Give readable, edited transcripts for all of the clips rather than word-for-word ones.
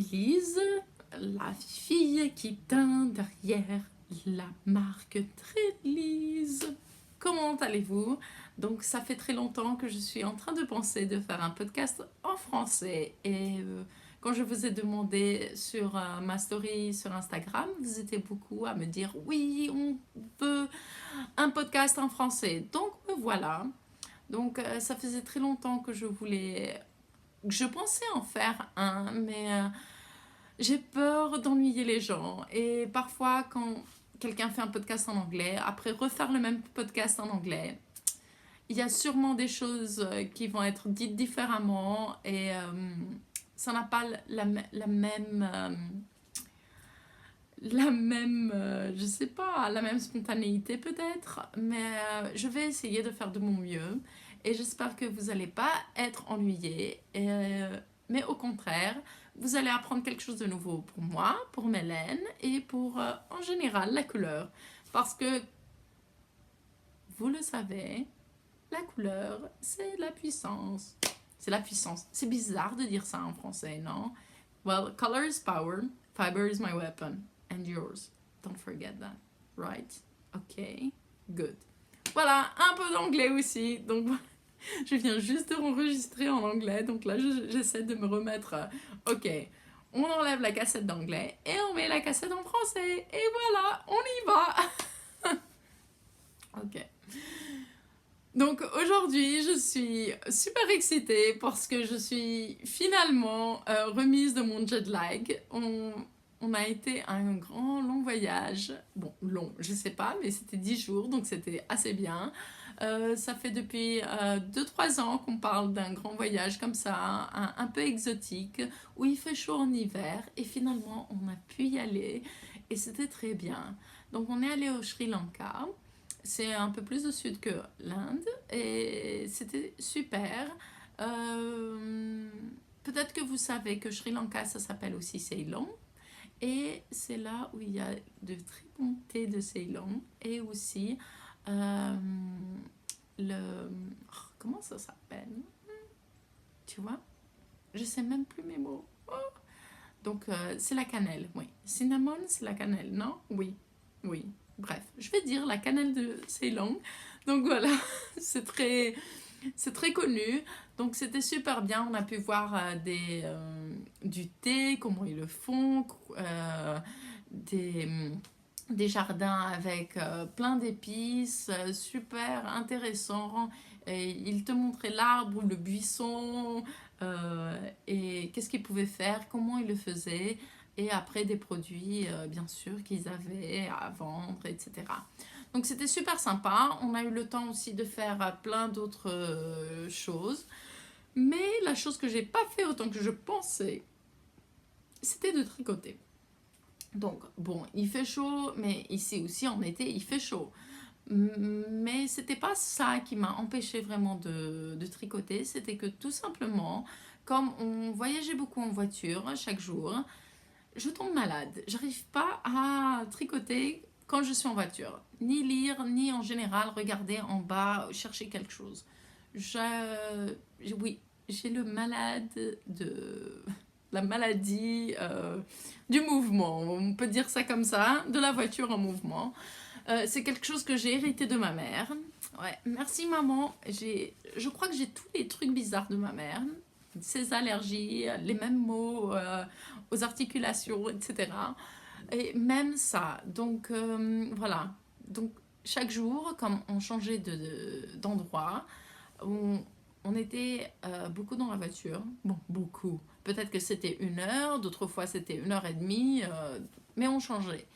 suis Lise, la fille qui teint derrière la marque Tréd'Lise. Comment allez-vous? Donc ça fait très longtemps que je suis en train de penser de faire un podcast en français et quand je vous ai demandé sur ma story sur Instagram, vous étiez beaucoup à me dire oui, on veut un podcast en français. Donc me voilà. Donc ça faisait très longtemps que je pensais en faire un, mais j'ai peur d'ennuyer les gens. Et parfois, quand quelqu'un fait un podcast en anglais, après refaire le même podcast en anglais, il y a sûrement des choses qui vont être dites différemment et ça n'a pas je sais pas, la même spontanéité peut-être, mais je vais essayer de faire de mon mieux et j'espère que vous n'allez pas être ennuyés, mais au contraire, vous allez apprendre quelque chose de nouveau pour moi, pour Mélène et pour en général la couleur. Parce que, vous le savez, la couleur, c'est la puissance. C'est la puissance. C'est bizarre de dire ça en français, non? Well, color is power, fiber is my weapon. And yours. Don't forget that. Right? Ok. Good. Voilà, un peu d'anglais aussi. Donc, je viens juste de enregistrer en anglais. Donc là, j'essaie de me remettre. Ok. On enlève la cassette d'anglais et on met la cassette en français. Et voilà, on y va. Ok. Donc aujourd'hui, je suis super excitée parce que je suis finalement remise de mon jet lag. On a été à un grand long voyage. Bon, long, je sais pas, mais c'était 10 jours, donc c'était assez bien. Ça fait depuis 2-3 ans qu'on parle d'un grand voyage comme ça, un peu exotique, où il fait chaud en hiver, et finalement on a pu y aller, et c'était très bien. Donc on est allé au Sri Lanka. C'est un peu plus au sud que l'Inde et c'était super. Peut-être que vous savez que Sri Lanka, ça s'appelle aussi Ceylon. Et c'est là où il y a de très bons thés de Ceylon. Et aussi, euh, comment ça s'appelle? Tu vois? Je sais même plus mes mots. Oh. Donc, c'est la cannelle, oui. Cinnamon, c'est la cannelle, non? Oui, oui. Bref, je vais dire la cannelle de Ceylon. Donc voilà, c'est très connu. Donc c'était super bien. On a pu voir du thé, comment ils le font, des, des jardins avec plein d'épices, super intéressant. Et il te montrait l'arbre ou le buisson et qu'est-ce qu'ils pouvaient faire, comment ils le faisaient. Et après des produits, bien sûr, qu'ils avaient à vendre, etc. Donc c'était super sympa. On a eu le temps aussi de faire plein d'autres choses. Mais la chose que j'ai pas fait autant que je pensais, c'était de tricoter. Donc bon, il fait chaud, mais ici aussi en été, il fait chaud. Mais c'était pas ça qui m'a empêché vraiment de tricoter, c'était que tout simplement, comme on voyageait beaucoup en voiture chaque jour, je tombe malade. J'arrive pas à tricoter quand je suis en voiture. Ni lire, ni en général regarder en bas, chercher quelque chose. Oui, j'ai la maladie du mouvement. On peut dire ça comme ça, de la voiture en mouvement. C'est quelque chose que j'ai hérité de ma mère. Ouais, merci maman. Je crois que j'ai tous les trucs bizarres de ma mère. Ses allergies, les mêmes mots aux articulations, etc. Et même ça. Donc voilà. Donc chaque jour, comme on changeait d'endroit, on était beaucoup dans la voiture. Bon, beaucoup. Peut-être que c'était 1 heure, d'autres fois c'était 1 heure et demie, mais on changeait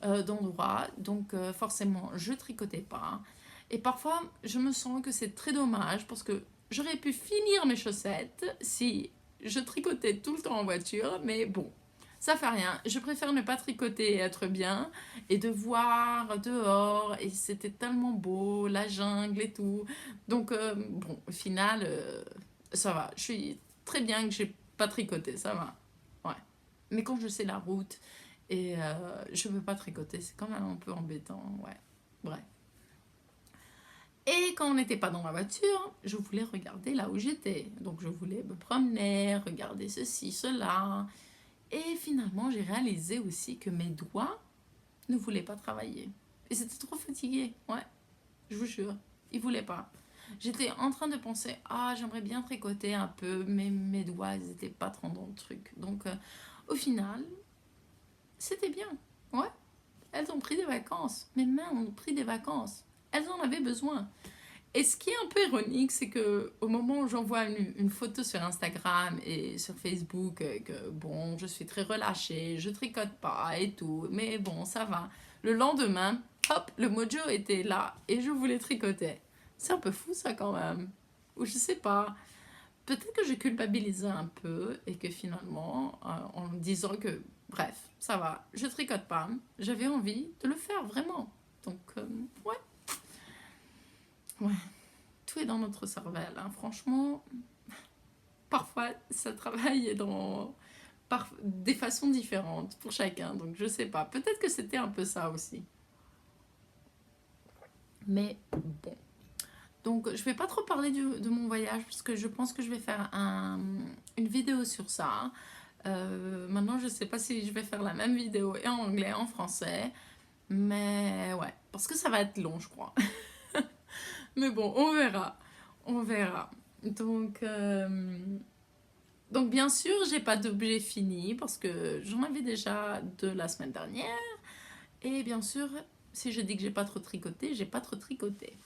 d'endroit. Donc forcément, je tricotais pas. Et parfois, je me sens que c'est très dommage parce que j'aurais pu finir mes chaussettes si je tricotais tout le temps en voiture, mais bon, ça fait rien. Je préfère ne pas tricoter et être bien et de voir dehors et c'était tellement beau, la jungle et tout. Donc bon, au final, ça va. Je suis très bien que j'ai pas tricoté, ça va. Ouais. Mais quand je sais la route et je veux pas tricoter, c'est quand même un peu embêtant, ouais. Bref. Et quand on n'était pas dans la voiture, je voulais regarder là où j'étais. Donc je voulais me promener, regarder ceci, cela. Et finalement, j'ai réalisé aussi que mes doigts ne voulaient pas travailler. Et c'était trop fatigué, ouais, je vous jure, ils voulaient pas. J'étais en train de penser, ah, j'aimerais bien tricoter un peu, mais mes doigts, ils étaient pas trop dans le truc. Donc, au final, c'était bien, ouais. Elles ont pris des vacances, mes mains ont pris des vacances. Elles en avaient besoin. Et ce qui est un peu ironique, c'est que au moment où j'envoie une photo sur Instagram et sur Facebook, que bon, je suis très relâchée, je tricote pas et tout, mais bon, ça va. Le lendemain, hop, le mojo était là et je voulais tricoter. C'est un peu fou ça quand même. Ou je sais pas. Peut-être que je culpabilisais un peu et que finalement, en me disant que, bref, ça va, je tricote pas, j'avais envie de le faire vraiment. Donc, ouais, ouais. Tout est dans notre cervelle, hein. Franchement, parfois ça travaille des façons différentes pour chacun, donc je sais pas, peut-être que c'était un peu ça aussi. Mais bon, donc je vais pas trop parler de mon voyage parce que je pense que je vais faire une vidéo sur ça. Maintenant je sais pas si je vais faire la même vidéo et en anglais et en français, mais ouais, parce que ça va être long je crois. Mais bon, on verra, on verra. Donc, Donc bien sûr, j'ai pas d'objet fini parce que j'en avais déjà de la semaine dernière. Et bien sûr, si je dis que j'ai pas trop tricoté, j'ai pas trop tricoté.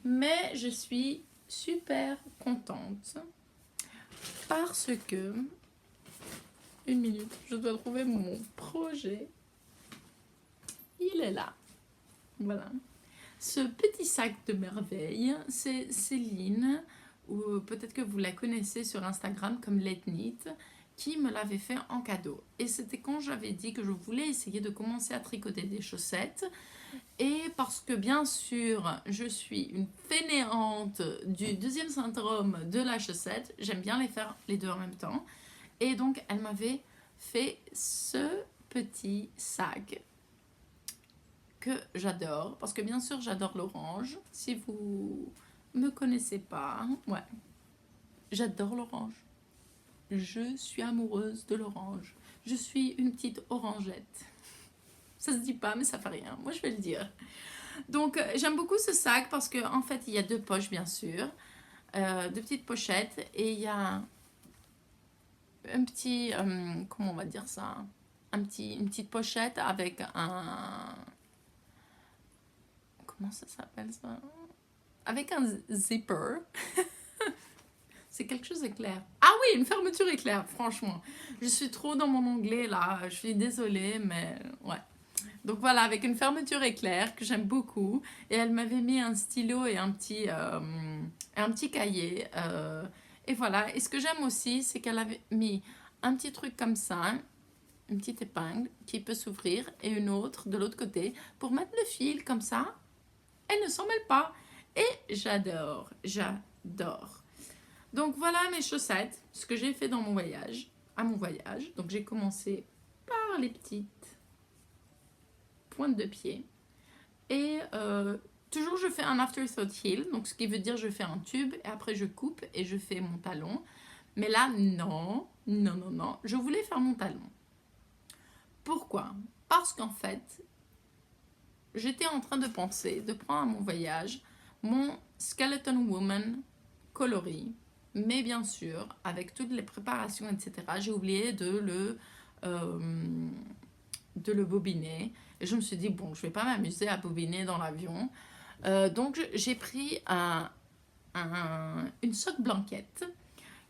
Mais je suis super contente parce que... Une minute, je dois trouver mon projet. Il est là. Voilà. Ce petit sac de merveille, c'est Céline, ou peut-être que vous la connaissez sur Instagram comme Let Knit, qui me l'avait fait en cadeau. Et c'était quand j'avais dit que je voulais essayer de commencer à tricoter des chaussettes. Et parce que bien sûr, je suis une fainéante du deuxième syndrome de la chaussette, j'aime bien les faire les deux en même temps. Et donc, elle m'avait fait ce petit sac que j'adore, parce que bien sûr j'adore l'orange, si vous me connaissez pas, ouais, j'adore l'orange, je suis amoureuse de l'orange, je suis une petite orangette, ça se dit pas mais ça fait rien, moi je vais le dire. Donc j'aime beaucoup ce sac parce que en fait il y a deux poches bien sûr, deux petites pochettes et il y a un petit, comment on va dire ça, une petite pochette avec un, comment ça s'appelle ça, avec un zipper. C'est quelque chose d'éclair. Ah oui, une fermeture éclair, franchement. Je suis trop dans mon anglais là, je suis désolée, mais ouais. Donc voilà, avec une fermeture éclair que j'aime beaucoup. Et elle m'avait mis un stylo et un petit cahier. Et voilà. Et ce que j'aime aussi, c'est qu'elle avait mis un petit truc comme ça, une petite épingle qui peut s'ouvrir et une autre de l'autre côté pour mettre le fil comme ça. Elle ne s'en mêle pas. Et j'adore, j'adore. Donc voilà mes chaussettes, ce que j'ai fait dans mon voyage, à mon voyage. Donc j'ai commencé par les petites pointes de pied. Et toujours je fais un afterthought heel, donc ce qui veut dire je fais un tube et après je coupe et je fais mon talon. Mais là non, non, non, non, je voulais faire mon talon. Pourquoi? Parce qu'en fait, j'étais en train de penser de prendre à mon voyage mon Skeleton Woman coloris. Mais bien sûr, avec toutes les préparations, etc., j'ai oublié de le bobiner. Et je me suis dit, bon, je ne vais pas m'amuser à bobiner dans l'avion. Donc, j'ai pris une sock blanquette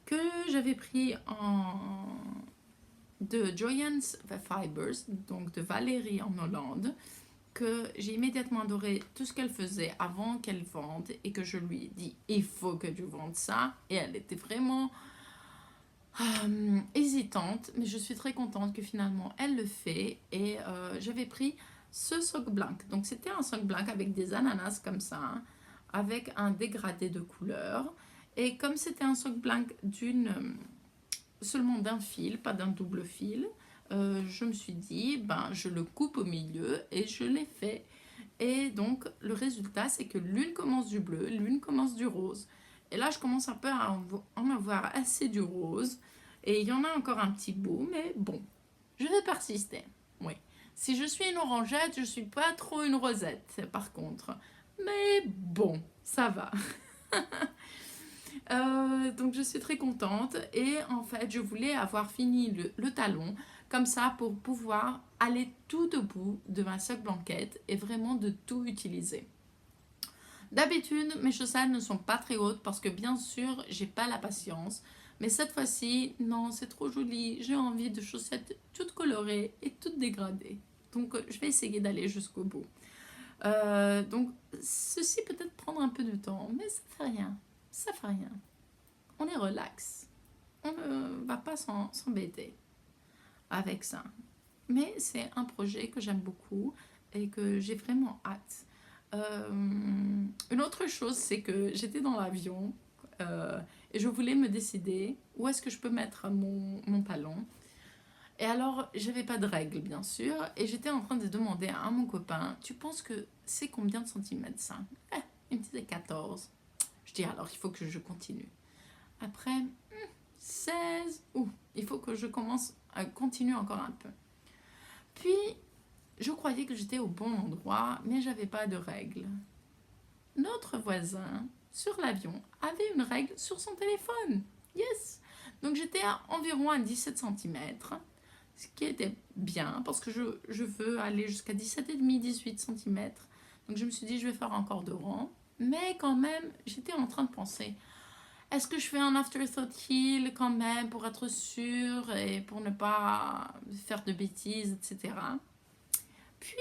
que j'avais pris de Joyance Fibers, donc de Valérie en Hollande, que j'ai immédiatement adoré tout ce qu'elle faisait avant qu'elle vende et que je lui ai dit il faut que tu vendes ça et elle était vraiment hésitante mais je suis très contente que finalement elle le fait et j'avais pris ce sock blanc, donc c'était un sock blanc avec des ananas comme ça hein, avec un dégradé de couleur et comme c'était un sock blanc seulement d'un fil, pas d'un double fil, je me suis dit, ben, je le coupe au milieu et je l'ai fait. Et donc, le résultat, c'est que l'une commence du bleu, l'une commence du rose. Et là, je commence un peu à en avoir assez du rose. Et il y en a encore un petit bout, mais bon. Je vais persister, oui. Si je suis une orangette, je ne suis pas trop une rosette, par contre. Mais bon, ça va. Donc je suis très contente et en fait je voulais avoir fini le talon comme ça pour pouvoir aller tout au bout de ma sock blanquette et vraiment de tout utiliser. D'habitude mes chaussettes ne sont pas très hautes parce que bien sûr j'ai pas la patience, mais cette fois-ci non, c'est trop joli, j'ai envie de chaussettes toutes colorées et toutes dégradées, donc je vais essayer d'aller jusqu'au bout. Donc ceci peut-être prendre un peu de temps, mais ça fait rien, ça fait rien. On est relax. On ne va pas s'embêter avec ça. Mais c'est un projet que j'aime beaucoup et que j'ai vraiment hâte. Une autre chose, c'est que j'étais dans l'avion et je voulais me décider où est-ce que je peux mettre mon talon. Et alors, je n'avais pas de règle, bien sûr, et j'étais en train de demander à mon copain, tu penses que c'est combien de centimètres ça? Il me disait 14. Je dis alors, il faut que je continue. Après, 16, il faut que je commence à continuer encore un peu. Puis, je croyais que j'étais au bon endroit, mais j'avais pas de règle. Notre voisin, sur l'avion, avait une règle sur son téléphone. Yes! Donc, j'étais environ à 17 cm, ce qui était bien, parce que je veux aller jusqu'à 17,5, 18 cm. Donc, je me suis dit, je vais faire encore 2 rangs. Mais quand même, j'étais en train de penser... Est-ce que je fais un afterthought heel quand même pour être sûre et pour ne pas faire de bêtises, etc. Puis,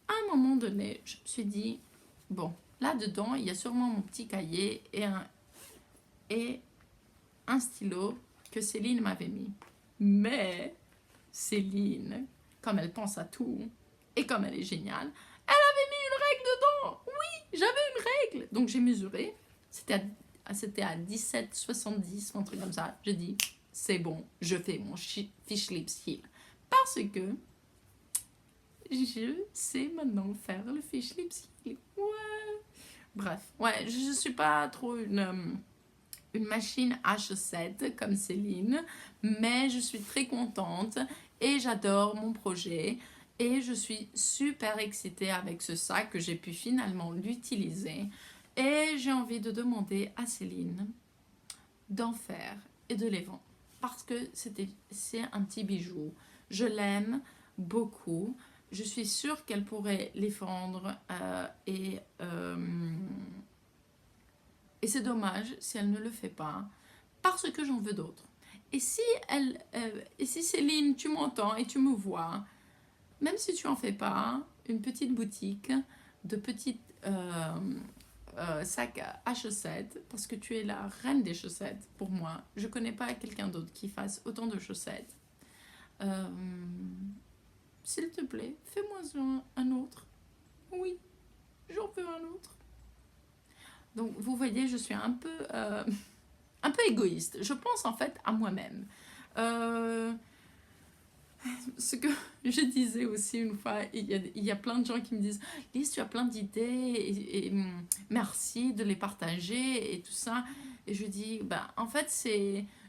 à un moment donné, je me suis dit, bon, là-dedans, il y a sûrement mon petit cahier et un stylo que Céline m'avait mis. Mais Céline, comme elle pense à tout et comme elle est géniale, elle avait mis une règle dedans. Oui, j'avais une règle. Donc, j'ai mesuré. C'était à 17,70 ou un truc comme ça. Je dis, c'est bon, je fais mon fish lips heel. Parce que je sais maintenant faire le fish lips heel. Ouais. Bref, ouais, je ne suis pas trop une machine à chaussettes comme Céline, mais je suis très contente et j'adore mon projet. Et je suis super excitée avec ce sac que j'ai pu finalement l'utiliser. Et j'ai envie de demander à Céline d'en faire et de les vendre. Parce que c'est un petit bijou. Je l'aime beaucoup. Je suis sûre qu'elle pourrait les vendre. Et c'est dommage si elle ne le fait pas. Parce que j'en veux d'autres. Et si Céline, tu m'entends et tu me vois, même si tu en fais pas, une petite boutique de petites... sac à chaussettes, parce que tu es la reine des chaussettes pour moi. Je connais pas quelqu'un d'autre qui fasse autant de chaussettes. S'il te plaît, fais-moi un autre. Oui, j'en veux un autre. Donc vous voyez, je suis un peu égoïste. Je pense en fait à moi-même. Ce que je disais aussi une fois, il y a plein de gens qui me disent « Lise, tu as plein d'idées et merci de les partager et tout ça. » Et je dis « En fait,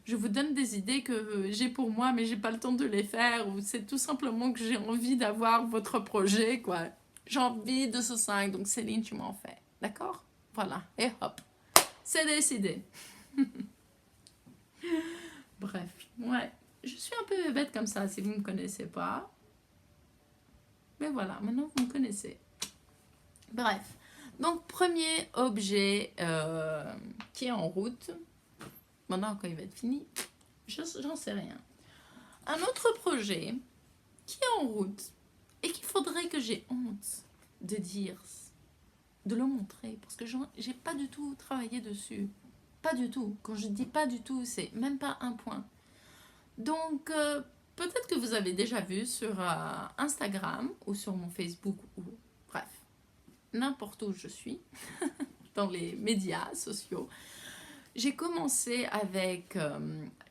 je vous donne des idées que j'ai pour moi, mais j'ai pas le temps de les faire. Ou c'est tout simplement que j'ai envie d'avoir votre projet, quoi. J'ai envie de ce 5, donc Céline, tu m'en fais. D'accord? Voilà, et hop, c'est décidé. » Bref, ouais. Je suis un peu bête comme ça si vous ne me connaissez pas. Mais voilà, maintenant vous me connaissez. Bref, donc premier objet qui est en route. Maintenant quand il va être fini, j'en sais rien. Un autre projet qui est en route et qu'il faudrait que j'ai honte de dire, de le montrer. Parce que j'ai pas du tout travaillé dessus. Pas du tout. Quand je dis pas du tout, c'est même pas un point. Donc, peut-être que vous avez déjà vu sur Instagram ou sur mon Facebook, ou bref, n'importe où je suis, dans les médias sociaux. J'ai commencé avec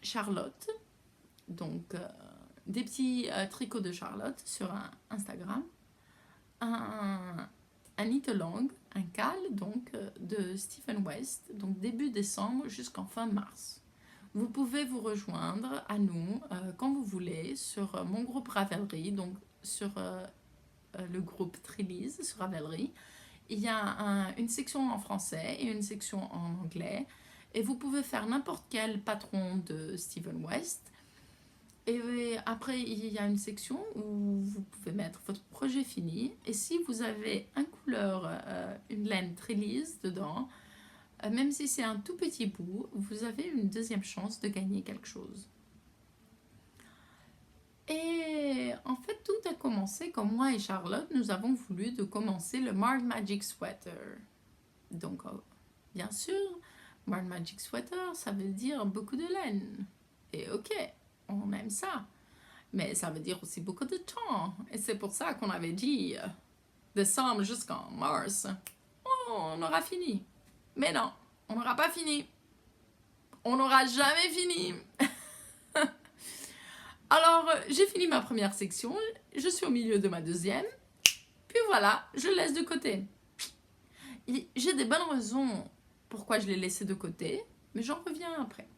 Charlotte, donc des petits tricots de Charlotte sur Instagram, un knit-along, un cal donc de Stephen West, donc début décembre jusqu'en fin mars. Vous pouvez vous rejoindre à nous quand vous voulez sur mon groupe Ravelry, donc sur le groupe Trilise sur Ravelry. Il y a une section en français et une section en anglais. Et vous pouvez faire n'importe quel patron de Steven West. Et après, il y a une section où vous pouvez mettre votre projet fini. Et si vous avez un couleur, une laine Trilise dedans, même si c'est un tout petit bout, vous avez une deuxième chance de gagner quelque chose. Et en fait, tout a commencé quand moi et Charlotte, nous avons voulu de commencer le Mark Magic Sweater. Donc, bien sûr, Mark Magic Sweater, ça veut dire beaucoup de laine. Et ok, on aime ça. Mais ça veut dire aussi beaucoup de temps. Et c'est pour ça qu'on avait dit décembre jusqu'en mars, on aura fini. Mais non, on n'aura pas fini. On n'aura jamais fini. Alors, j'ai fini ma première section, je suis au milieu de ma deuxième, puis voilà, je le laisse de côté. J'ai des bonnes raisons pourquoi je l'ai laissé de côté, mais j'en reviens après.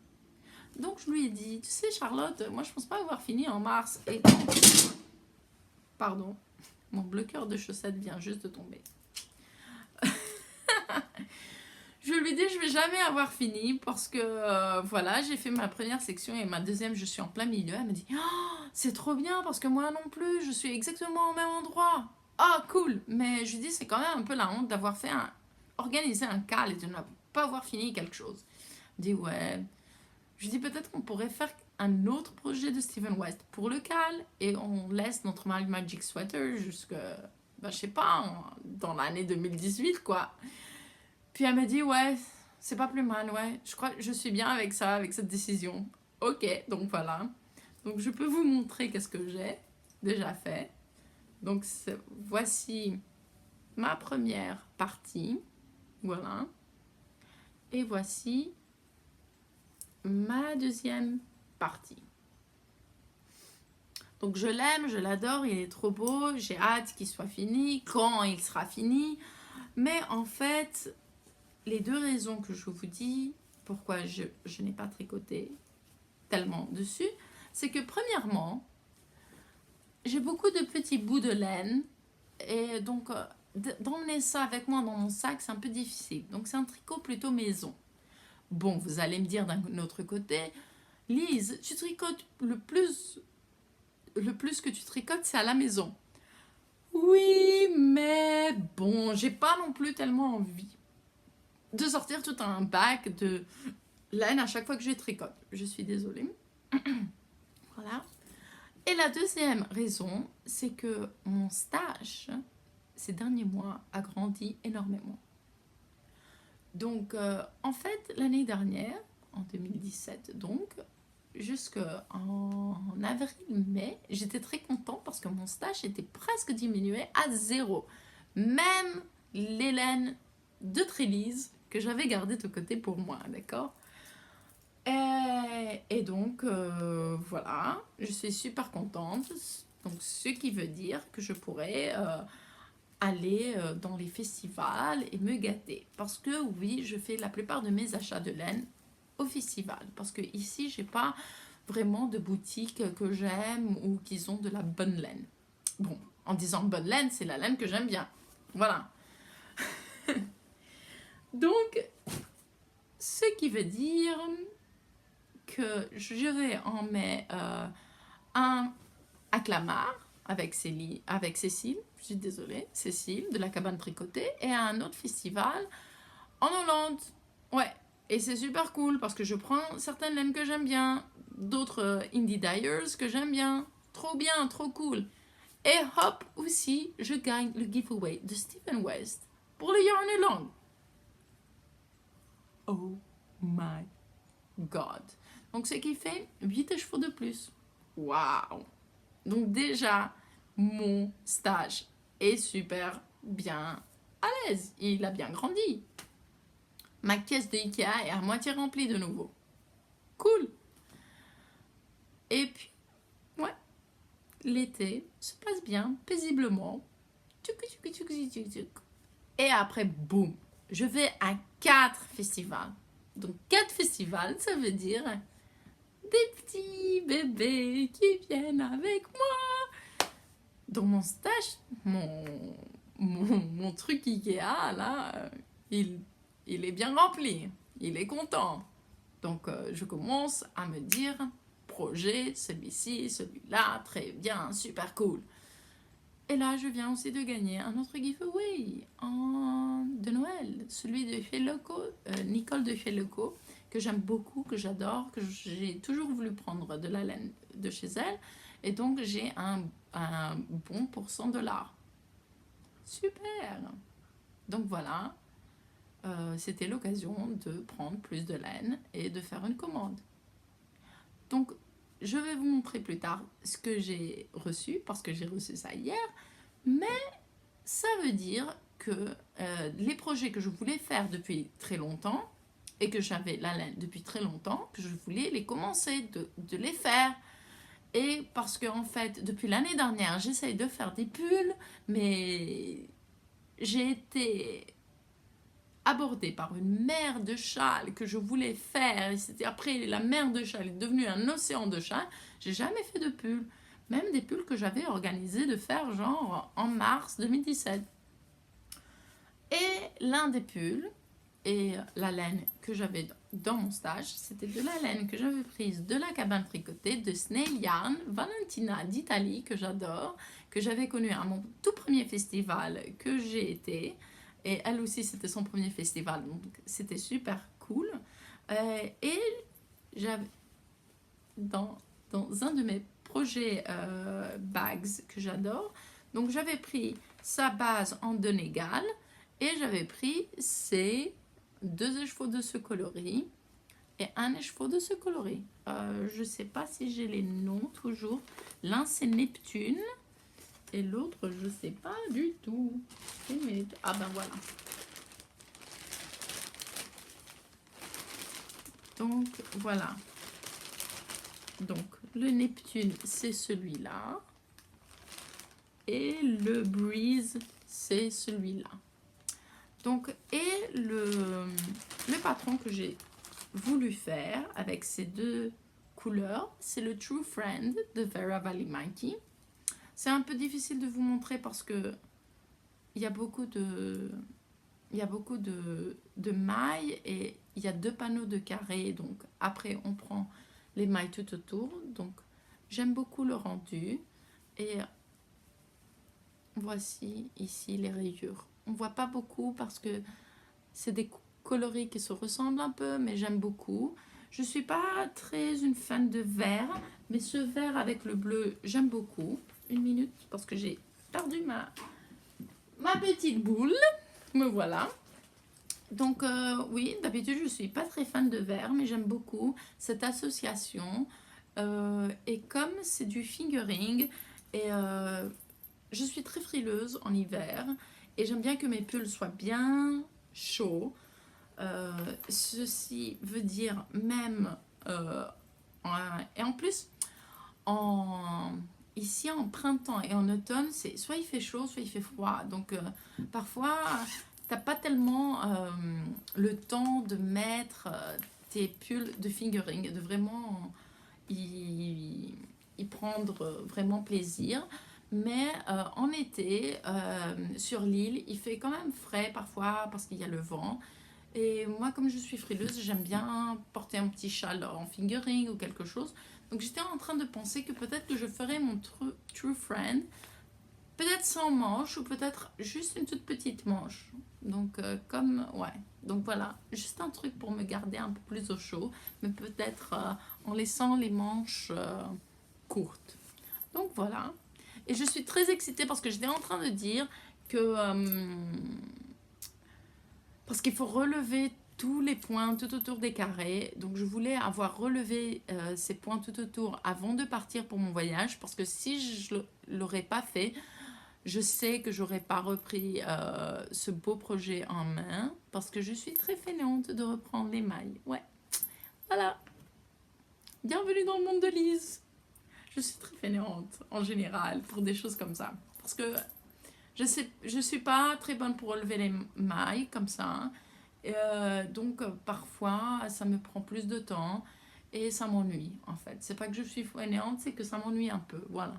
Donc, je lui ai dit, tu sais Charlotte, moi je pense pas avoir fini en mars. Et pardon, mon bloqueur de chaussettes vient juste de tomber. Je lui ai dit, je vais jamais avoir fini parce que voilà, j'ai fait ma première section et ma deuxième, je suis en plein milieu. Elle me dit, oh, c'est trop bien parce que moi non plus, je suis exactement au même endroit. Ah, oh, cool. Mais je lui dis, c'est quand même un peu la honte d'avoir fait organiser un cal et de ne pas avoir fini quelque chose. Elle dit, ouais. Je lui dis, peut-être qu'on pourrait faire un autre projet de Steven West pour le cal et on laisse notre Magic Sweater jusque, ben, je sais pas, dans l'année 2018, quoi. Puis elle m'a dit, ouais, c'est pas plus mal, ouais. Je crois que je suis bien avec ça, avec cette décision. Ok, donc voilà. Donc je peux vous montrer qu'est-ce que j'ai déjà fait. Donc voici ma première partie. Voilà. Et voici ma deuxième partie. Donc je l'aime, je l'adore, il est trop beau. J'ai hâte qu'il soit fini. Quand il sera fini. Mais en fait, les deux raisons que je vous dis, pourquoi je n'ai pas tricoté tellement dessus, c'est que premièrement, j'ai beaucoup de petits bouts de laine et donc d'emmener ça avec moi dans mon sac, c'est un peu difficile. Donc c'est un tricot plutôt maison. Bon, vous allez me dire d'un autre côté, Lise, tu tricotes le plus que tu tricotes, c'est à la maison. Oui, mais bon, j'ai pas non plus tellement envie de sortir tout un bac de laine à chaque fois que je tricote. Je suis désolée. Voilà. Et la deuxième raison, c'est que mon stage, ces derniers mois, a grandi énormément. Donc, en fait, l'année dernière, en 2017 donc, jusqu'en avril-mai, j'étais très contente parce que mon stage était presque diminué à 0. Même les laines de Trilise que j'avais gardées de côté pour moi, d'accord ? Et donc, voilà, je suis super contente. Donc, ce qui veut dire que je pourrais aller dans les festivals et me gâter. Parce que oui, je fais la plupart de mes achats de laine au festival. Parce que ici, j'ai pas vraiment de boutique que j'aime ou qui ont de la bonne laine. Bon, en disant bonne laine, c'est la laine que j'aime bien. Voilà. Donc, ce qui veut dire que je vais en mettre un à Clamart avec Cécile, je suis désolée, Cécile de la cabane tricotée, et à un autre festival en Hollande. Ouais, et c'est super cool parce que je prends certaines laines que j'aime bien, d'autres indie dyers que j'aime bien. Trop bien, trop cool. Et hop, aussi, je gagne le giveaway de Steven West pour le Yarn Along. Oh my god. Donc, ce qui fait 8 chevaux de plus. Waouh! Donc, déjà, mon stage est super bien à l'aise. Il a bien grandi. Ma caisse de Ikea est à moitié remplie de nouveau. Cool! Et puis, ouais, l'été se passe bien, paisiblement. Et après, boum, je vais à 4 festivals. Donc 4 festivals, ça veut dire des petits bébés qui viennent avec moi. Dans mon stage, mon truc Ikea, là, il est bien rempli. Il est content. Donc, je commence à me dire, projet, celui-ci, celui-là, très bien, super cool. Et là, je viens aussi de gagner un autre giveaway de Noël, celui de chez Loco, Nicole de chez Loco, que j'aime beaucoup, que j'adore, que j'ai toujours voulu prendre de la laine de chez elle. Et donc, j'ai un bon pour $100. Super! Donc voilà, c'était l'occasion de prendre plus de laine et de faire une commande. Donc, je vais vous montrer plus tard ce que j'ai reçu, parce que j'ai reçu ça hier, mais ça veut dire que les projets que je voulais faire depuis très longtemps, et que j'avais la laine depuis très longtemps, que je voulais les commencer, de les faire. Et parce que en fait, depuis l'année dernière, j'essaye de faire des pulls, mais j'ai été abordée par une mer de châles que je voulais faire. Et c'était après la mer de châles est devenue un océan de châles. J'ai jamais fait de pulls, même des pulls que j'avais organisé de faire genre en mars 2017. Et l'un des pulls et la laine que j'avais dans mon stage, c'était de la laine que j'avais prise de la cabane tricotée de Snail Yarn Valentina d'Italie, que j'adore, que j'avais connue à mon tout premier festival que j'ai été. Et elle aussi, c'était son premier festival, donc c'était super cool. Et j'avais, dans un de mes projets bags que j'adore, donc j'avais pris sa base en Donegal et j'avais pris ses 2 écheveaux de ce coloris et un écheveau de ce coloris. Je ne sais pas si j'ai les noms toujours. L'un c'est Neptune et l'autre je ne sais pas du tout. Ah ben voilà. Donc voilà. Donc le Neptune c'est celui-là et le Breeze c'est celui-là. Donc, et le patron que j'ai voulu faire avec ces 2 couleurs, c'est le True Friend de Vera Valley Mikey. C'est un peu difficile de vous montrer parce que il y a beaucoup de mailles et il y a 2 panneaux de carré. Donc, après, on prend les mailles tout autour. Donc, j'aime beaucoup le rendu. Et voici ici les rayures. On voit pas beaucoup parce que c'est des coloris qui se ressemblent un peu, mais j'aime beaucoup. Je suis pas très une fan de vert, mais ce vert avec le bleu, j'aime beaucoup. Une minute, parce que j'ai perdu ma petite boule. Me voilà. Donc oui, d'habitude je suis pas très fan de vert, mais j'aime beaucoup cette association. Et comme c'est du fingering, et je suis très frileuse en hiver, et j'aime bien que mes pulls soient bien chauds. Ceci veut dire même, et en plus, ici en printemps et en automne, c'est soit il fait chaud, soit il fait froid. Donc parfois, t'as pas tellement le temps de mettre tes pulls de fingering, de vraiment y prendre vraiment plaisir. Mais en été, sur l'île, il fait quand même frais parfois parce qu'il y a le vent. Et moi, comme je suis frileuse, j'aime bien porter un petit châle en fingering ou quelque chose. Donc j'étais en train de penser que peut-être que je ferais mon True Friend, peut-être sans manche ou peut-être juste une toute petite manche. Donc ouais. Donc voilà, juste un truc pour me garder un peu plus au chaud, mais peut-être en laissant les manches courtes. Donc voilà. Et je suis très excitée parce que j'étais en train de dire que parce qu'il faut relever tous les points tout autour des carrés. Donc je voulais avoir relevé ces points tout autour avant de partir pour mon voyage, parce que si je l'aurais pas fait, je sais que j'aurais pas repris ce beau projet en main, parce que je suis très fainéante de reprendre les mailles. Ouais, voilà. Bienvenue dans le monde de Lise. Je suis très fainéante en général pour des choses comme ça, parce que je suis pas très bonne pour relever les mailles comme ça. Donc parfois ça me prend plus de temps. et ça m'ennuie en fait. C'est pas que je suis fainéante, c'est que ça m'ennuie un peu, voilà.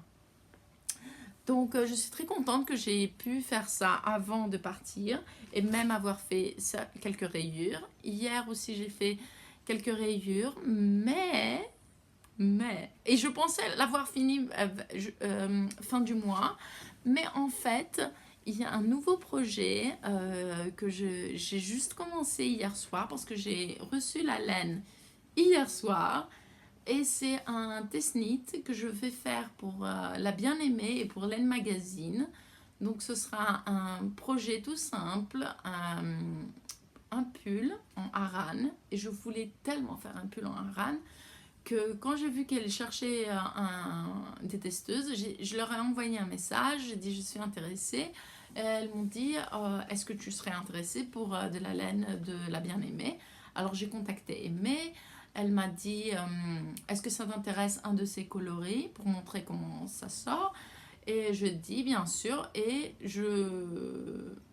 Donc je suis très contente que j'ai pu faire ça avant de partir et même avoir fait ça, quelques rayures. Hier aussi j'ai fait quelques rayures, et je pensais l'avoir fini fin du mois, mais en fait il y a un nouveau projet que j'ai juste commencé hier soir parce que j'ai reçu la laine hier soir. Et c'est un test-knit que je vais faire pour la Bien-Aimée et pour l'Aine Magazine. Donc ce sera un projet tout simple, un pull en Aran. Et je voulais tellement faire un pull en Aran que quand j'ai vu qu'elle cherchait des testeuses, je leur ai envoyé un message, j'ai dit je suis intéressée. Et elles m'ont dit est-ce que tu serais intéressée pour de la laine de la Bien-Aimée. Alors j'ai contacté Aimée. Elle m'a dit est-ce que ça t'intéresse un de ces coloris pour montrer comment ça sort. Et je dis bien sûr, et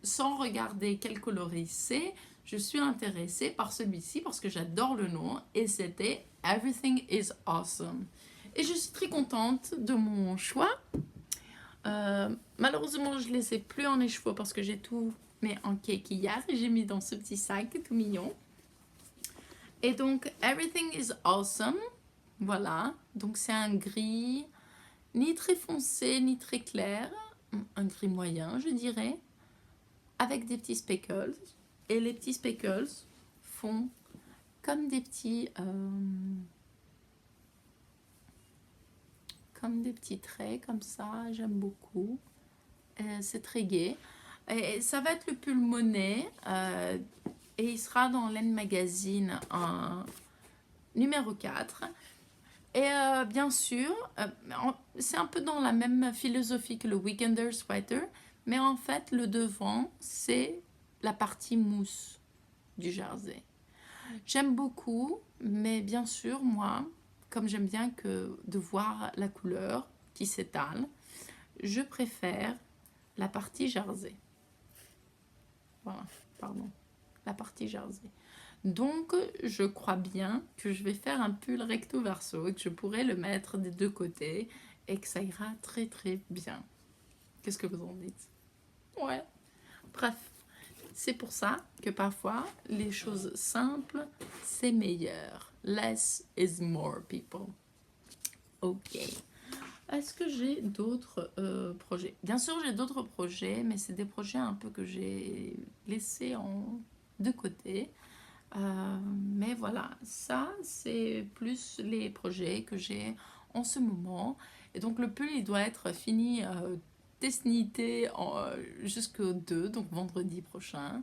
sans regarder quel coloris c'est, je suis intéressée par celui-ci parce que j'adore le nom et c'était Everything is Awesome. Et je suis très contente de mon choix. Malheureusement, je ne les ai plus en écheveau parce que j'ai tout mis en kékillage et j'ai mis dans ce petit sac tout mignon. Et donc, Everything is Awesome. Voilà. Donc, c'est un gris ni très foncé, ni très clair. Un gris moyen, je dirais. Avec des petits speckles. Et les petits speckles font comme des petits... comme des petits traits, comme ça. J'aime beaucoup. C'est très gai. Et ça va être le pull Monet. Et il sera dans l'Aine Magazine en numéro 4. Et bien sûr, c'est un peu dans la même philosophie que le Weekender Sweater, mais en fait, le devant, c'est la partie mousse du jersey. J'aime beaucoup, mais bien sûr, moi, comme j'aime bien de voir la couleur qui s'étale, je préfère la partie jersey. Voilà, pardon, la partie jersey. Donc, je crois bien que je vais faire un pull recto verso et que je pourrai le mettre des deux côtés et que ça ira très très bien. Qu'est-ce que vous en dites? Ouais. Bref, c'est pour ça que parfois, les choses simples, c'est meilleur. Less is more, people. Ok. Est-ce que j'ai d'autres projets? Bien sûr, j'ai d'autres projets, mais c'est des projets un peu que j'ai laissés de côté. Mais voilà, ça c'est plus les projets que j'ai en ce moment. Et donc le pull il doit être fini test-knité jusqu'au 2, donc vendredi prochain.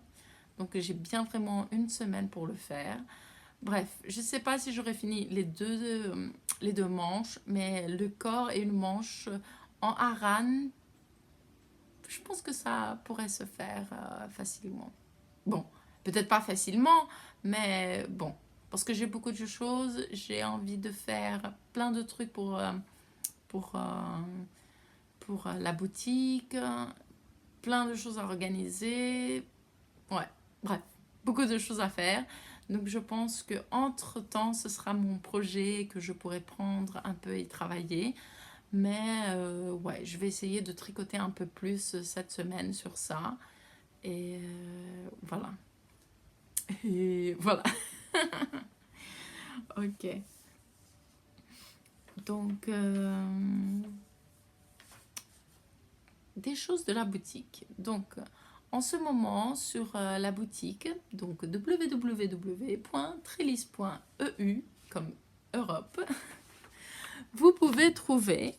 Donc j'ai bien vraiment une semaine pour le faire. Bref, je ne sais pas si j'aurai fini les deux manches, mais le corps et une manche en Aran, je pense que ça pourrait se faire facilement. Bon, peut-être pas facilement, mais bon, parce que j'ai beaucoup de choses, j'ai envie de faire plein de trucs pour, la boutique, plein de choses à organiser. Ouais, bref, beaucoup de choses à faire. Donc je pense que entre temps, ce sera mon projet que je pourrai prendre un peu et travailler. Mais ouais, je vais essayer de tricoter un peu plus cette semaine sur ça. Et voilà. Et voilà. Ok. Donc, des choses de la boutique. Donc, en ce moment, sur la boutique, donc www.trellis.eu, comme Europe, vous pouvez trouver,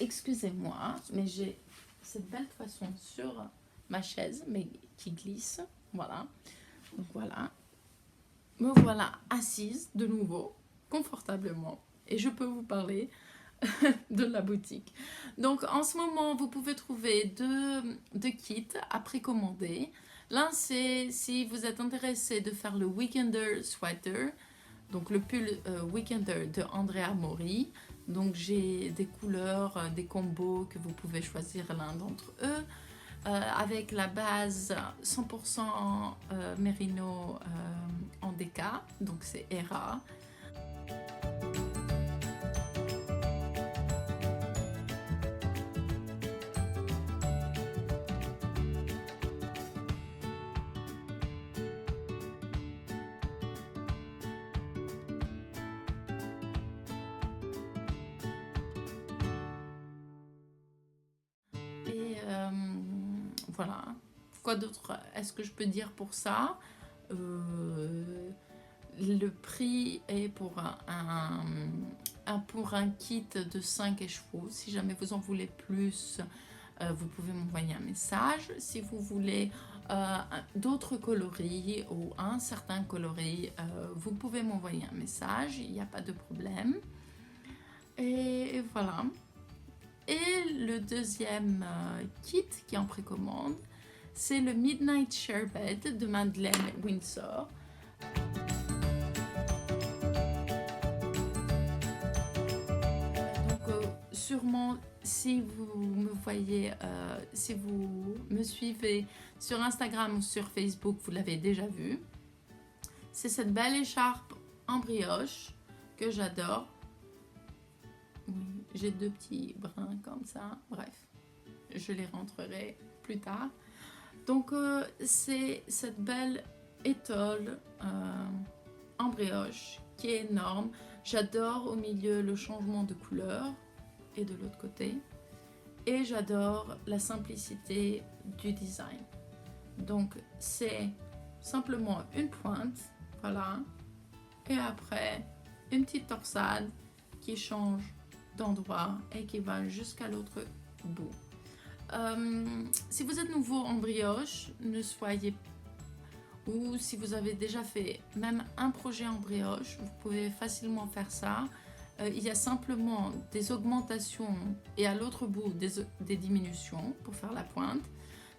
excusez-moi, mais j'ai cette belle façon sur ma chaise, mais qui glisse, voilà. Donc voilà, me voilà assise de nouveau, confortablement, et je peux vous parler de la boutique. Donc en ce moment, vous pouvez trouver deux kits à précommander. L'un, c'est si vous êtes intéressé de faire le Weekender Sweater, donc le pull Weekender de Andrea Mori. Donc j'ai des couleurs, des combos que vous pouvez choisir l'un d'entre eux. Avec la base 100% Merino en DK, donc c'est ERA. Voilà. Quoi d'autre est-ce que je peux dire pour ça? Le prix est pour un kit de 5 écheveaux. Si jamais vous en voulez plus, vous pouvez m'envoyer un message. Si vous voulez d'autres coloris ou un certain coloris, vous pouvez m'envoyer un message, il n'y a pas de problème. Et voilà. Et le deuxième kit qui est en précommande, c'est le Midnight Sherbet de Madeleine Windsor. Donc sûrement si vous me voyez, si vous me suivez sur Instagram ou sur Facebook, vous l'avez déjà vu. C'est cette belle écharpe en brioche que j'adore. J'ai deux petits brins comme ça, bref, je les rentrerai plus tard. Donc c'est cette belle étole en brioche qui est énorme. J'adore au milieu le changement de couleur et de l'autre côté. Et j'adore la simplicité du design. Donc c'est simplement une pointe, voilà. Et après, une petite torsade qui change d'endroit et qui va jusqu'à l'autre bout. Si vous êtes nouveau en brioche, ne soyez ou si vous avez déjà fait même un projet en brioche, vous pouvez facilement faire ça. Il y a simplement des augmentations et à l'autre bout des diminutions pour faire la pointe.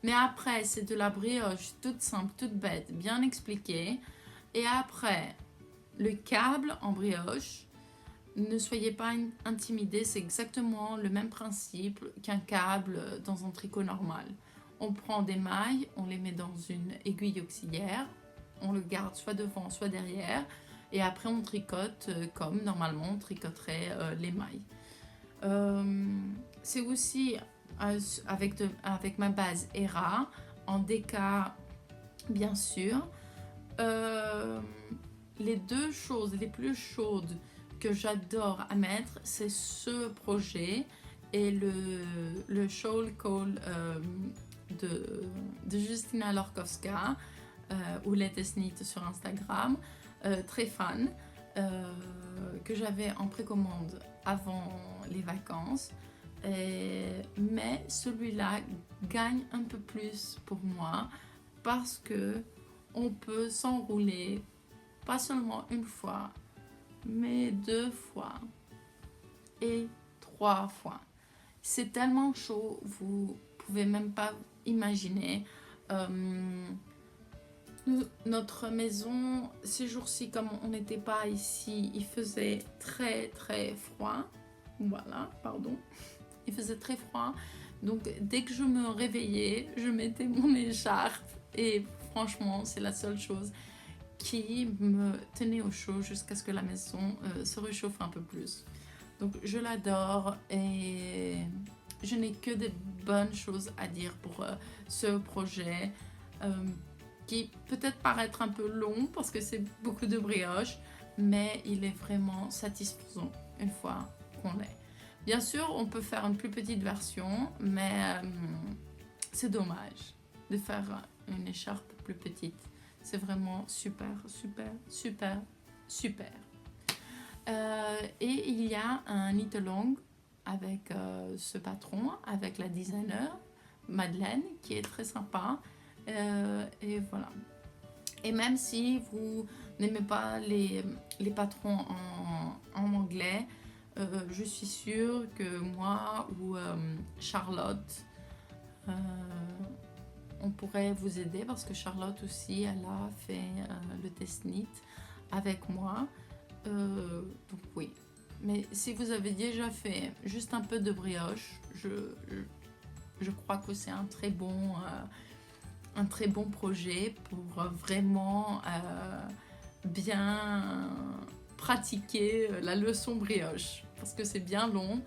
Mais après, c'est de la brioche toute simple, toute bête, bien expliquée. Et après, le câble en brioche, ne soyez pas intimidés, c'est exactement le même principe qu'un câble dans un tricot normal. On prend des mailles, on les met dans une aiguille auxiliaire, on le garde soit devant, soit derrière, et après on tricote comme normalement on tricoterait les mailles. C'est aussi avec ma base Hera, en DK bien sûr. Les deux choses les plus chaudes que j'adore à mettre, c'est ce projet et le Shawl Call de Justina Lorkowska ou Latest Knit sur Instagram, très fan, que j'avais en précommande avant les vacances. Mais celui-là gagne un peu plus pour moi parce que on peut s'enrouler pas seulement une fois, mais 2 fois et 3 fois. C'est tellement chaud, vous pouvez même pas imaginer. Notre maison, ces jours-ci, comme on n'était pas ici, il faisait très très froid. Voilà, pardon. Il faisait très froid. Donc dès que je me réveillais, je mettais mon écharpe et franchement, c'est la seule chose qui me tenait au chaud jusqu'à ce que la maison se réchauffe un peu plus. Donc je l'adore et je n'ai que des bonnes choses à dire pour ce projet qui peut-être paraître un peu long parce que c'est beaucoup de brioche, mais il est vraiment satisfaisant une fois qu'on l'est. Bien sûr, on peut faire une plus petite version, mais c'est dommage de faire une écharpe plus petite. C'est vraiment super, super, super, super. Et il y a un knit-along avec ce patron, avec la designer Madeleine, qui est très sympa. Et voilà. Et même si vous n'aimez pas les patrons en anglais, je suis sûre que moi ou Charlotte, on pourrait vous aider parce que Charlotte aussi, elle a fait le test knit avec moi. Donc oui. Mais si vous avez déjà fait juste un peu de brioche, je crois que c'est un très bon projet pour vraiment bien pratiquer la leçon brioche. Parce que c'est bien long,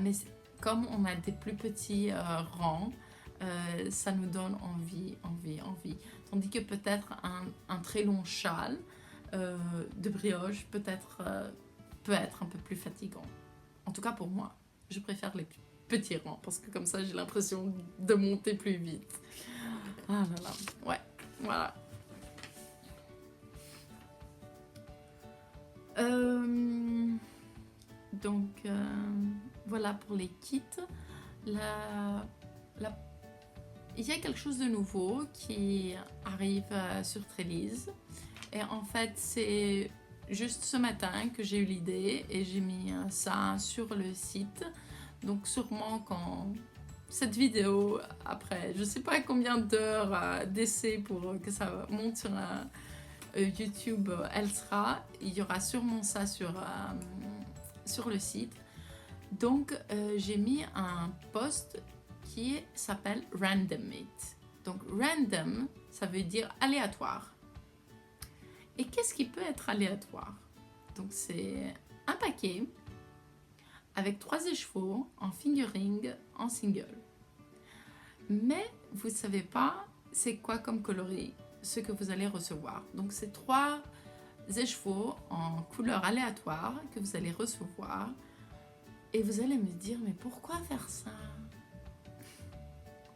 mais comme on a des plus petits rangs, ça nous donne envie. Tandis que peut-être un très long châle de brioche peut être un peu plus fatigant. En tout cas pour moi, je préfère petit rang, parce que comme ça, j'ai l'impression de monter plus vite. Ah là là, ouais, voilà. Donc, voilà pour les kits. Il y a quelque chose de nouveau qui arrive sur Trelliz. Et en fait, c'est juste ce matin que j'ai eu l'idée et j'ai mis ça sur le site. Donc sûrement quand cette vidéo, après je sais pas combien d'heures d'essai pour que ça monte sur YouTube, il y aura sûrement ça sur le site. Donc j'ai mis un post qui s'appelle Random It. Donc random, ça veut dire aléatoire. Et qu'est-ce qui peut être aléatoire? Donc c'est un paquet avec 3 écheveaux en fingering en single. Mais vous ne savez pas c'est quoi comme coloris ce que vous allez recevoir. Donc c'est 3 écheveaux en couleur aléatoire que vous allez recevoir. Et vous allez me dire, mais pourquoi faire ça?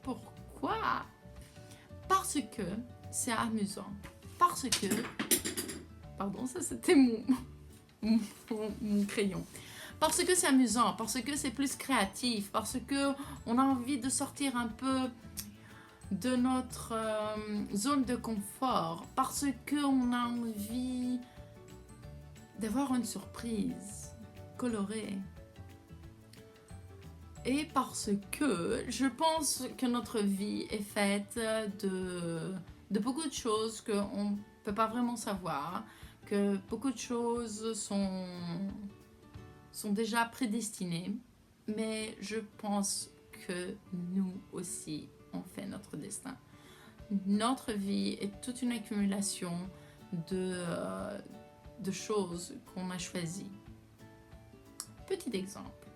Pourquoi? Parce que c'est amusant. Parce que... Pardon, ça c'était mon crayon. Parce que c'est amusant, parce que c'est plus créatif, parce que on a envie de sortir un peu de notre zone de confort, parce qu'on a envie d'avoir une surprise colorée. Et parce que je pense que notre vie est faite de beaucoup de choses qu'on ne peut pas vraiment savoir, que beaucoup de choses sont déjà prédestinées, mais je pense que nous aussi, on fait notre destin. Notre vie est toute une accumulation de choses qu'on a choisies. Petit exemple.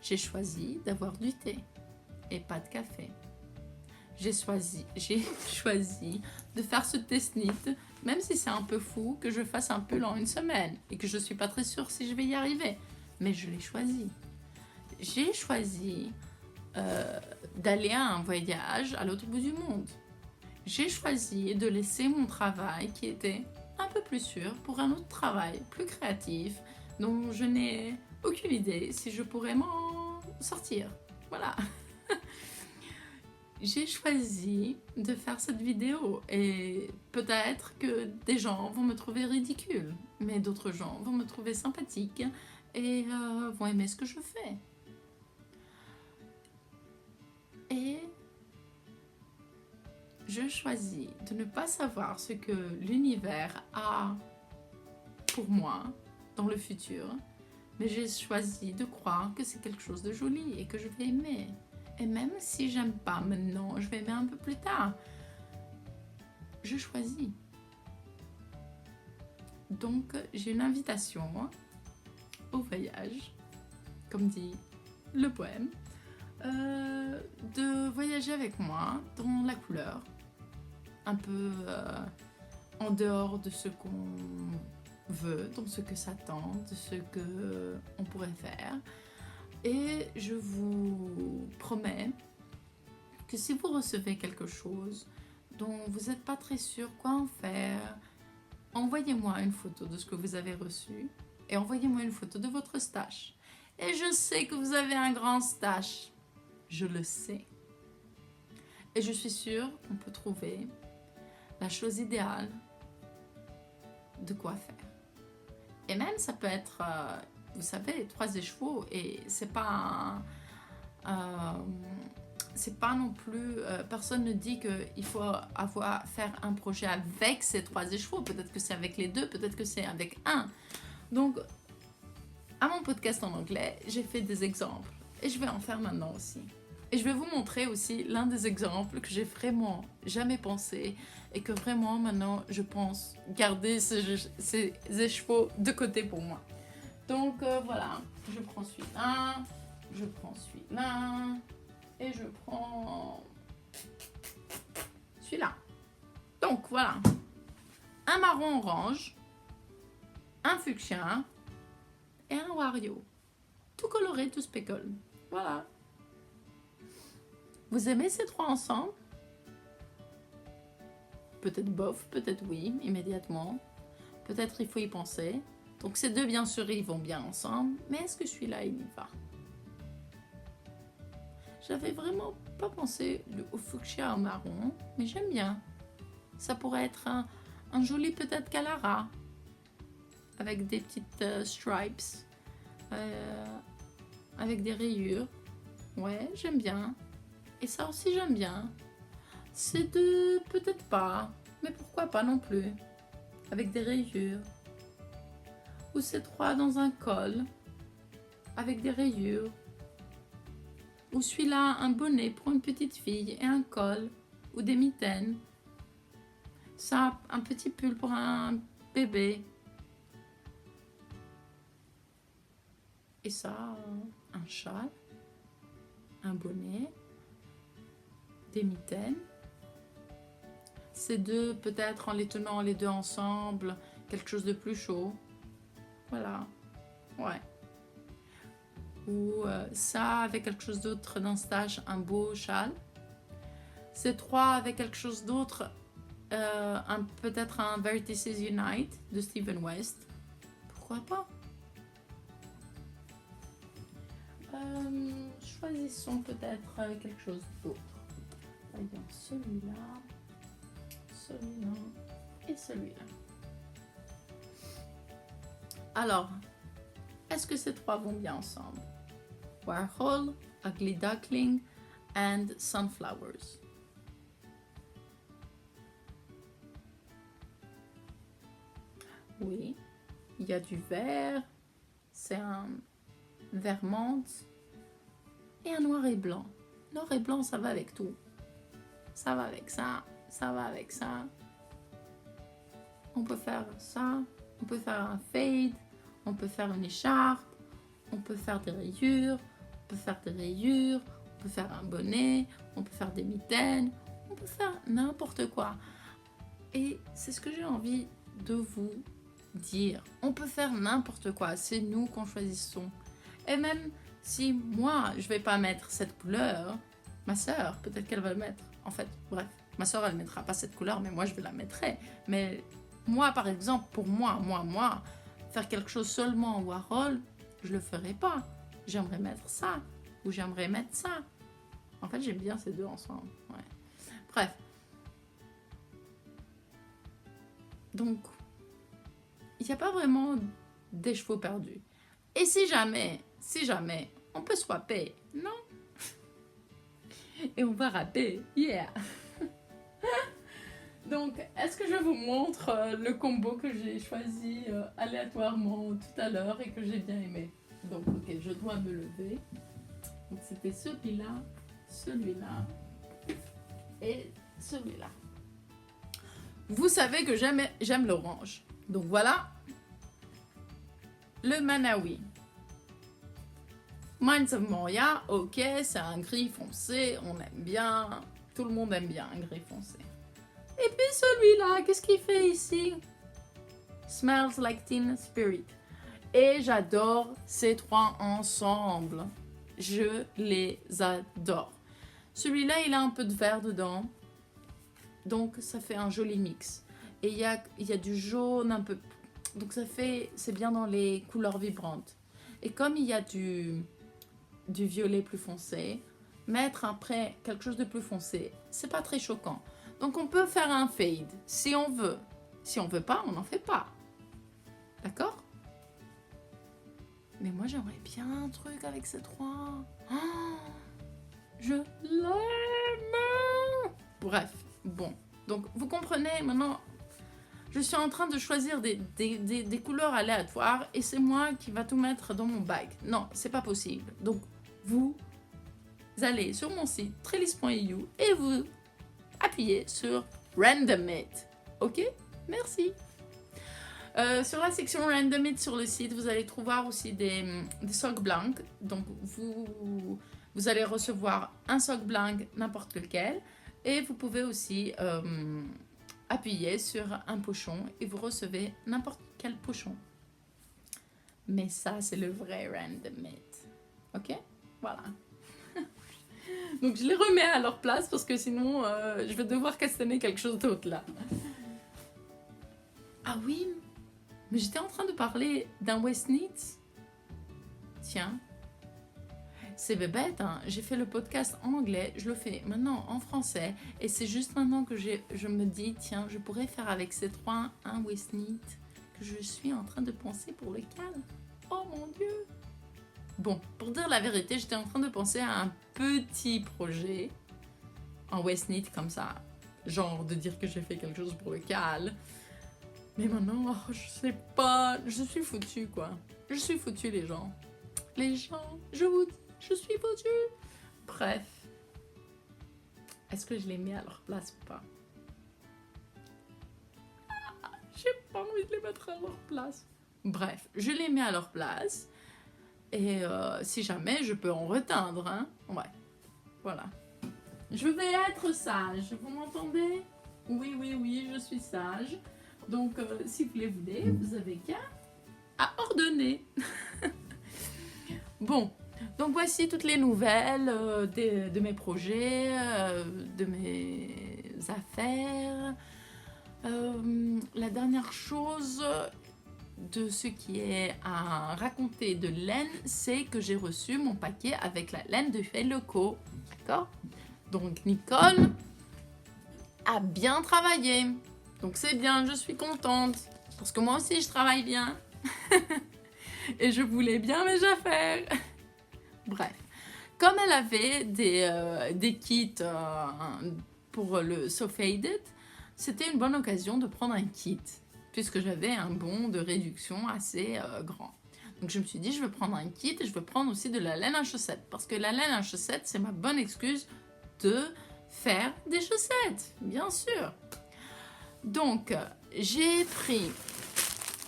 J'ai choisi d'avoir du thé et pas de café. J'ai choisi de faire ce test-knit, même si c'est un peu fou que je fasse un pull en une semaine et que je ne suis pas très sûre si je vais y arriver. Mais je l'ai choisi. J'ai choisi d'aller à un voyage à l'autre bout du monde. J'ai choisi de laisser mon travail qui était un peu plus sûr pour un autre travail plus créatif dont je n'ai aucune idée si je pourrais m'en sortir. Voilà. J'ai choisi de faire cette vidéo et peut-être que des gens vont me trouver ridicule, mais d'autres gens vont me trouver sympathique et vont aimer ce que je fais. Et je choisis de ne pas savoir ce que l'univers a pour moi dans le futur, mais j'ai choisi de croire que c'est quelque chose de joli et que je vais aimer. Et même si j'aime pas maintenant, je vais aimer un peu plus tard. Je choisis. Donc, j'ai une invitation au voyage, comme dit le poème, de voyager avec moi dans la couleur, un peu en dehors de ce qu'on veut, dans ce que s'attend, de ce qu'on pourrait faire. Et je vous promets que si vous recevez quelque chose dont vous n'êtes pas très sûr quoi en faire, envoyez-moi une photo de ce que vous avez reçu et envoyez-moi une photo de votre stash. Et je sais que vous avez un grand stash. Je le sais. Et je suis sûre qu'on peut trouver la chose idéale de quoi faire. Et même ça peut être... vous savez, 3 écheveaux et c'est pas non plus personne ne dit qu'il faut faire un projet avec ces 3 écheveaux, peut-être que c'est avec les 2, peut-être que c'est avec un. Donc à mon podcast en anglais j'ai fait des exemples et je vais en faire maintenant aussi et je vais vous montrer aussi l'un des exemples que j'ai vraiment jamais pensé et que vraiment maintenant je pense garder ces écheveaux de côté pour moi. Donc voilà, je prends celui-là, je prends celui-là et je prends celui-là. Donc voilà, un marron orange, un fuchsia et un Wario. Tout coloré, tout speckle. Voilà, Vous aimez ces trois ensemble? Peut-être bof, peut-être oui, immédiatement. Peut-être il faut y penser. Donc ces deux, bien sûr, ils vont bien ensemble. Mais est-ce que celui-là, il y va? J'avais vraiment pas pensé au fuchsia au marron, mais j'aime bien. Ça pourrait être un joli peut-être Calara, avec des petites stripes, avec des rayures. Ouais, j'aime bien. Et ça aussi, j'aime bien. Ces deux, peut-être pas, mais pourquoi pas non plus, avec des rayures. Ou ces trois dans un col, avec des rayures. Ou celui-là, un bonnet pour une petite fille et un col, ou des mitaines. Ça, un petit pull pour un bébé. Et ça, un châle, un bonnet, des mitaines. Ces deux, peut-être en les tenant les deux ensemble, quelque chose de plus chaud. Voilà, ouais. Ou ça avec quelque chose d'autre d'un stage, un beau châle. Ces trois avec quelque chose d'autre, peut-être un Vertices Unite de Stephen West. Pourquoi pas? Choisissons peut-être quelque chose d'autre. Voyons celui-là, celui-là et celui-là. Alors, est-ce que ces trois vont bien ensemble? Warhol, Ugly Duckling and Sunflowers. Oui, il y a du vert, c'est un vert menthe et un noir et blanc. Noir et blanc, ça va avec tout. Ça va avec ça, ça va avec ça. On peut faire ça, on peut faire un fade, on peut faire une écharpe, on peut faire des rayures, on peut faire des rayures, on peut faire un bonnet, on peut faire des mitaines, on peut faire n'importe quoi. Et c'est ce que j'ai envie de vous dire. On peut faire n'importe quoi, c'est nous qu'on choisissons. Et même si moi, je vais pas mettre cette couleur, ma sœur, peut-être qu'elle va le mettre. En fait, bref, ma sœur, elle mettra pas cette couleur, mais moi, je vais la mettrai. Mais moi, par exemple, pour moi, faire quelque chose seulement en Warhol, je le ferai pas. J'aimerais mettre ça, ou j'aimerais mettre ça. En fait, j'aime bien ces deux ensemble. Ouais. Bref. Donc, il n'y a pas vraiment des chevaux perdus. Et si jamais, on peut swapper, non? Et on va rapper, yeah! Donc, est-ce que je vous montre le combo que j'ai choisi aléatoirement tout à l'heure et que j'ai bien aimé? Donc, ok, je dois me lever. Donc, c'était celui-là, celui-là et celui-là. Vous savez que j'aime l'orange. Donc, voilà le Manawi. Minds of Moria, ok, c'est un gris foncé, on aime bien. Tout le monde aime bien un gris foncé. Et puis celui-là, qu'est-ce qu'il fait ici? Smells like Teen Spirit. Et j'adore ces trois ensemble. Je les adore. Celui-là, il a un peu de vert dedans. Donc, ça fait un joli mix. Et il y a du jaune un peu. Donc, c'est bien dans les couleurs vibrantes. Et comme il y a du violet plus foncé, mettre après quelque chose de plus foncé, c'est pas très choquant. Donc on peut faire un fade si on veut. Si on veut pas, on n'en fait pas. D'accord? Mais moi j'aimerais bien un truc avec ces trois. Oh, je l'aime. Bref, bon. Donc vous comprenez maintenant, je suis en train de choisir des couleurs aléatoires et c'est moi qui va tout mettre dans mon bag. Non, c'est pas possible. Donc vous allez sur mon site trellis.eu et vous appuyez sur Random It. Ok? Merci. Sur la section Random It sur le site, vous allez trouver aussi des socks blancs. Donc, vous allez recevoir un sock blanc, n'importe lequel. Et vous pouvez aussi appuyer sur un pochon et vous recevez n'importe quel pochon. Mais ça, c'est le vrai Random It. Ok? Voilà. Donc je les remets à leur place parce que sinon je vais devoir castaner quelque chose d'autre là. Ah oui, mais j'étais en train de parler d'un Westnitz. Tiens, c'est bête, hein. J'ai fait le podcast en anglais, je le fais maintenant en français. Et c'est juste maintenant que je me dis, tiens, je pourrais faire avec ces trois un Westnitz que je suis en train de penser pour le cal. Oh mon Dieu! Bon, pour dire la vérité, j'étais en train de penser à un petit projet en Westnitz comme ça. Genre de dire que j'ai fait quelque chose pour le cal. Mais maintenant, oh, je sais pas, je suis foutue quoi. Je suis foutue les gens. Les gens, je vous dis, je suis foutue. Bref. Est-ce que je les mets à leur place ou pas? J'ai pas envie de les mettre à leur place. Bref, je les mets à leur place. Et si jamais, je peux en reteindre, hein. Ouais, voilà. Je vais être sage, vous m'entendez? Oui, je suis sage. Donc, si vous les voulez, vous avez qu'à ordonner. Bon, donc voici toutes les nouvelles de mes projets, de mes affaires. La dernière chose de ce qui est à raconter de laine, c'est que j'ai reçu mon paquet avec la laine de chez Leco. D'accord? Donc Nicole a bien travaillé. Donc c'est bien, je suis contente. Parce que moi aussi je travaille bien. Et je voulais bien mes affaires. Bref. Comme elle avait des kits pour le So Faded, c'était une bonne occasion de prendre un kit. Puisque j'avais un bon de réduction assez grand. Donc je me suis dit, je vais prendre un kit et je vais prendre aussi de la laine à chaussettes. Parce que la laine à chaussettes, c'est ma bonne excuse de faire des chaussettes, bien sûr. Donc, j'ai pris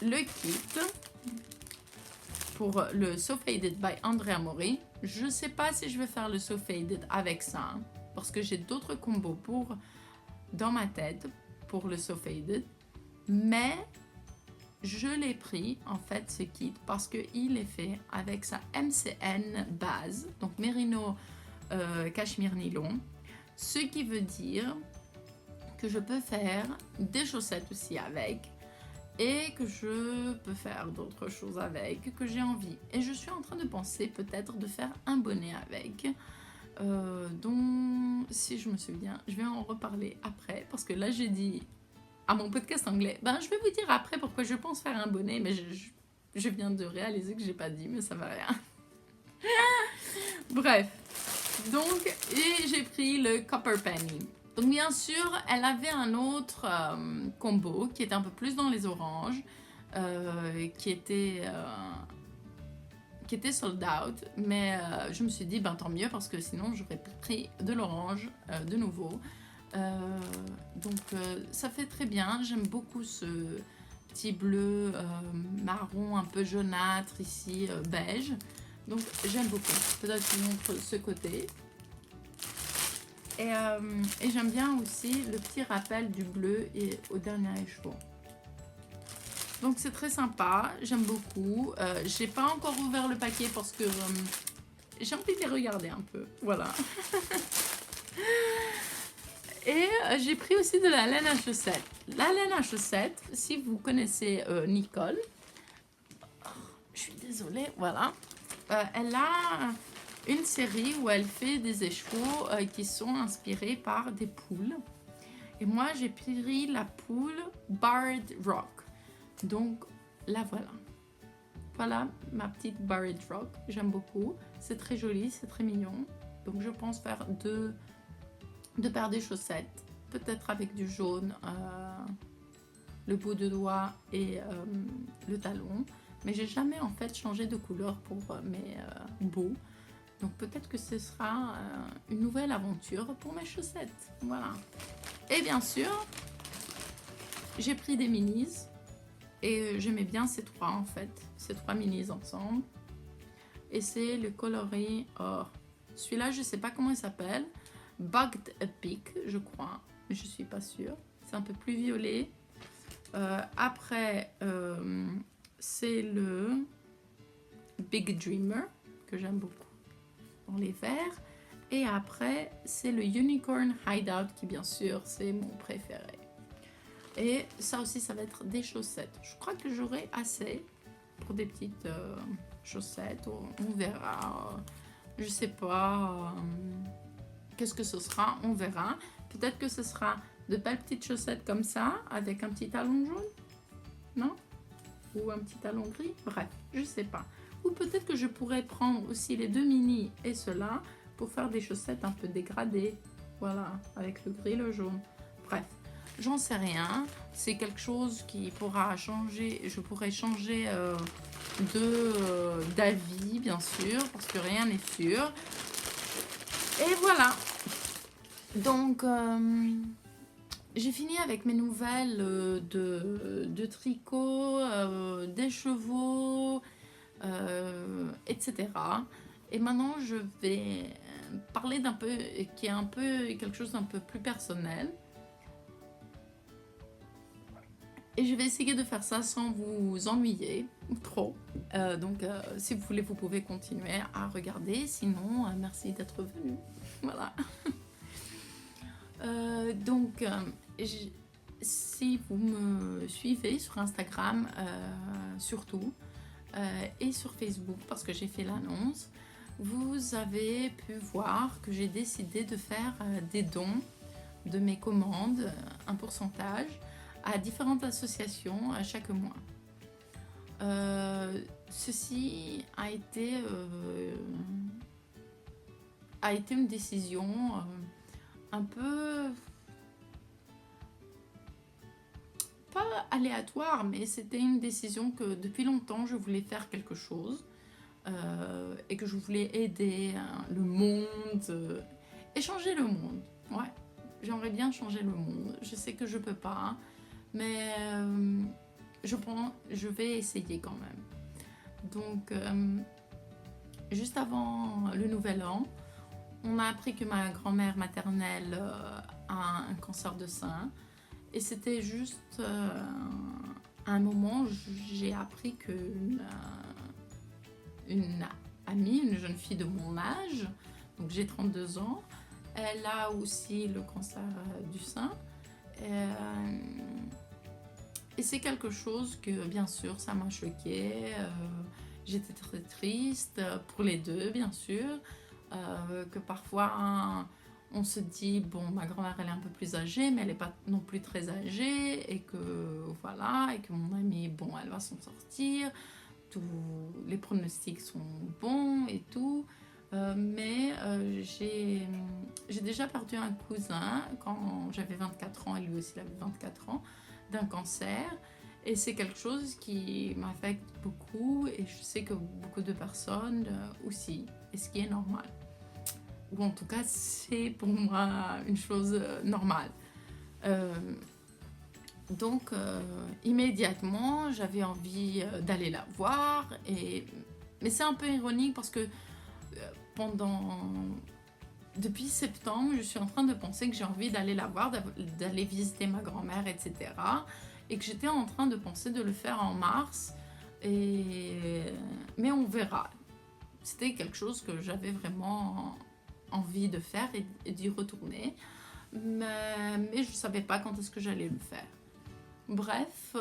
le kit pour le So Faded by Andrea Mori. Je ne sais pas si je vais faire le So Faded avec ça, hein, parce que j'ai d'autres combos dans ma tête pour le So Faded. Mais je l'ai pris, en fait, ce kit, parce qu'il est fait avec sa MCN base, donc Merino Cachemire Nylon. Ce qui veut dire que je peux faire des chaussettes aussi avec et que je peux faire d'autres choses avec que j'ai envie. Et je suis en train de penser peut-être de faire un bonnet avec, dont, si je me souviens, je vais en reparler après, parce que là j'ai dit à mon podcast anglais, ben je vais vous dire après pourquoi je pense faire un bonnet, mais je viens de réaliser que j'ai pas dit, mais ça va rien. Bref, donc, et j'ai pris le Copper Penny. Donc bien sûr, elle avait un autre combo qui était un peu plus dans les oranges, qui était sold out, mais je me suis dit, ben tant mieux, parce que sinon j'aurais pris de l'orange de nouveau. Donc ça fait très bien, j'aime beaucoup ce petit bleu marron un peu jaunâtre ici, beige, donc j'aime beaucoup. Peut-être que je vous montre ce côté. Et j'aime bien aussi le petit rappel du bleu et au dernier écheveau. Donc c'est très sympa, j'aime beaucoup. J'ai pas encore ouvert le paquet parce que j'ai envie de les regarder un peu, voilà. Et j'ai pris aussi de la laine à chaussettes. La laine à chaussettes, si vous connaissez Nicole, je suis désolée, voilà. Elle a une série où elle fait des écheveaux qui sont inspirés par des poules. Et moi, j'ai pris la poule Barred Rock. Donc, la voilà. Voilà ma petite Barred Rock. J'aime beaucoup. C'est très joli, c'est très mignon. Donc, je pense faire deux paires de chaussettes. Peut-être avec du jaune, le bout de doigt et le talon. Mais j'ai jamais en fait changé de couleur pour mes bouts. Donc peut-être que ce sera une nouvelle aventure pour mes chaussettes. Voilà. Et bien sûr, j'ai pris des minis. Et j'aimais bien ces trois en fait. Ces trois minis ensemble. Et c'est le coloris or. Celui-là, je ne sais pas comment il s'appelle. Bugged a Peak, je crois. Mais je ne suis pas sûre. C'est un peu plus violet. Après, c'est le Big Dreamer, que j'aime beaucoup. Dans les verts. Et après, c'est le Unicorn Hideout qui, bien sûr, c'est mon préféré. Et ça aussi, ça va être des chaussettes. Je crois que j'aurai assez pour des petites chaussettes. On verra. Je sais pas qu'est-ce que ce sera. On verra. Peut-être que ce sera de belles petites chaussettes comme ça, avec un petit talon jaune. Non? Ou un petit talon gris. Bref, je sais pas. Ou peut-être que je pourrais prendre aussi les deux mini et ceux-là pour faire des chaussettes un peu dégradées. Voilà, avec le gris et le jaune. Bref, j'en sais rien. C'est quelque chose qui pourra changer. Je pourrais changer d'avis, bien sûr, parce que rien n'est sûr. Et voilà. Donc, j'ai fini avec mes nouvelles de tricot, des chevaux, etc. Et maintenant, je vais parler d'un peu, qui est un peu quelque chose d'un peu plus personnel. Et je vais essayer de faire ça sans vous ennuyer trop. Donc, si vous voulez, vous pouvez continuer à regarder. Sinon, merci d'être venu. Voilà. Donc, si vous me suivez sur Instagram, surtout, et sur Facebook, parce que j'ai fait l'annonce, vous avez pu voir que j'ai décidé de faire des dons de mes commandes, un pourcentage, à différentes associations chaque mois. Ceci a été une décision un peu pas aléatoire, mais c'était une décision que depuis longtemps je voulais faire quelque chose et que je voulais aider le monde et changer le monde. Ouais, j'aimerais bien changer le monde. Je sais que je peux pas, mais je vais essayer quand même. Donc, juste avant le nouvel an, on a appris que ma grand-mère maternelle a un cancer de sein. Et c'était juste un moment où j'ai appris qu'une amie, une jeune fille de mon âge, donc j'ai 32 ans, elle a aussi le cancer du sein. Et c'est quelque chose que, bien sûr, ça m'a choquée. J'étais très triste pour les deux, bien sûr. Que parfois on se dit bon, ma grand-mère elle est un peu plus âgée mais elle n'est pas non plus très âgée et que voilà, et que mon amie bon, elle va s'en sortir, les pronostics sont bons et tout, mais j'ai déjà perdu un cousin quand j'avais 24 ans et lui aussi il avait 24 ans d'un cancer. Et c'est quelque chose qui m'affecte beaucoup et je sais que beaucoup de personnes aussi, et ce qui est normal. Ou en tout cas, c'est pour moi une chose normale. Donc, immédiatement, j'avais envie d'aller la voir. Mais c'est un peu ironique parce que depuis septembre, je suis en train de penser que j'ai envie d'aller la voir, d'aller visiter ma grand-mère, etc. Et que j'étais en train de penser de le faire en mars, mais on verra. C'était quelque chose que j'avais vraiment envie de faire et d'y retourner, mais je ne savais pas quand est-ce que j'allais le faire. Bref,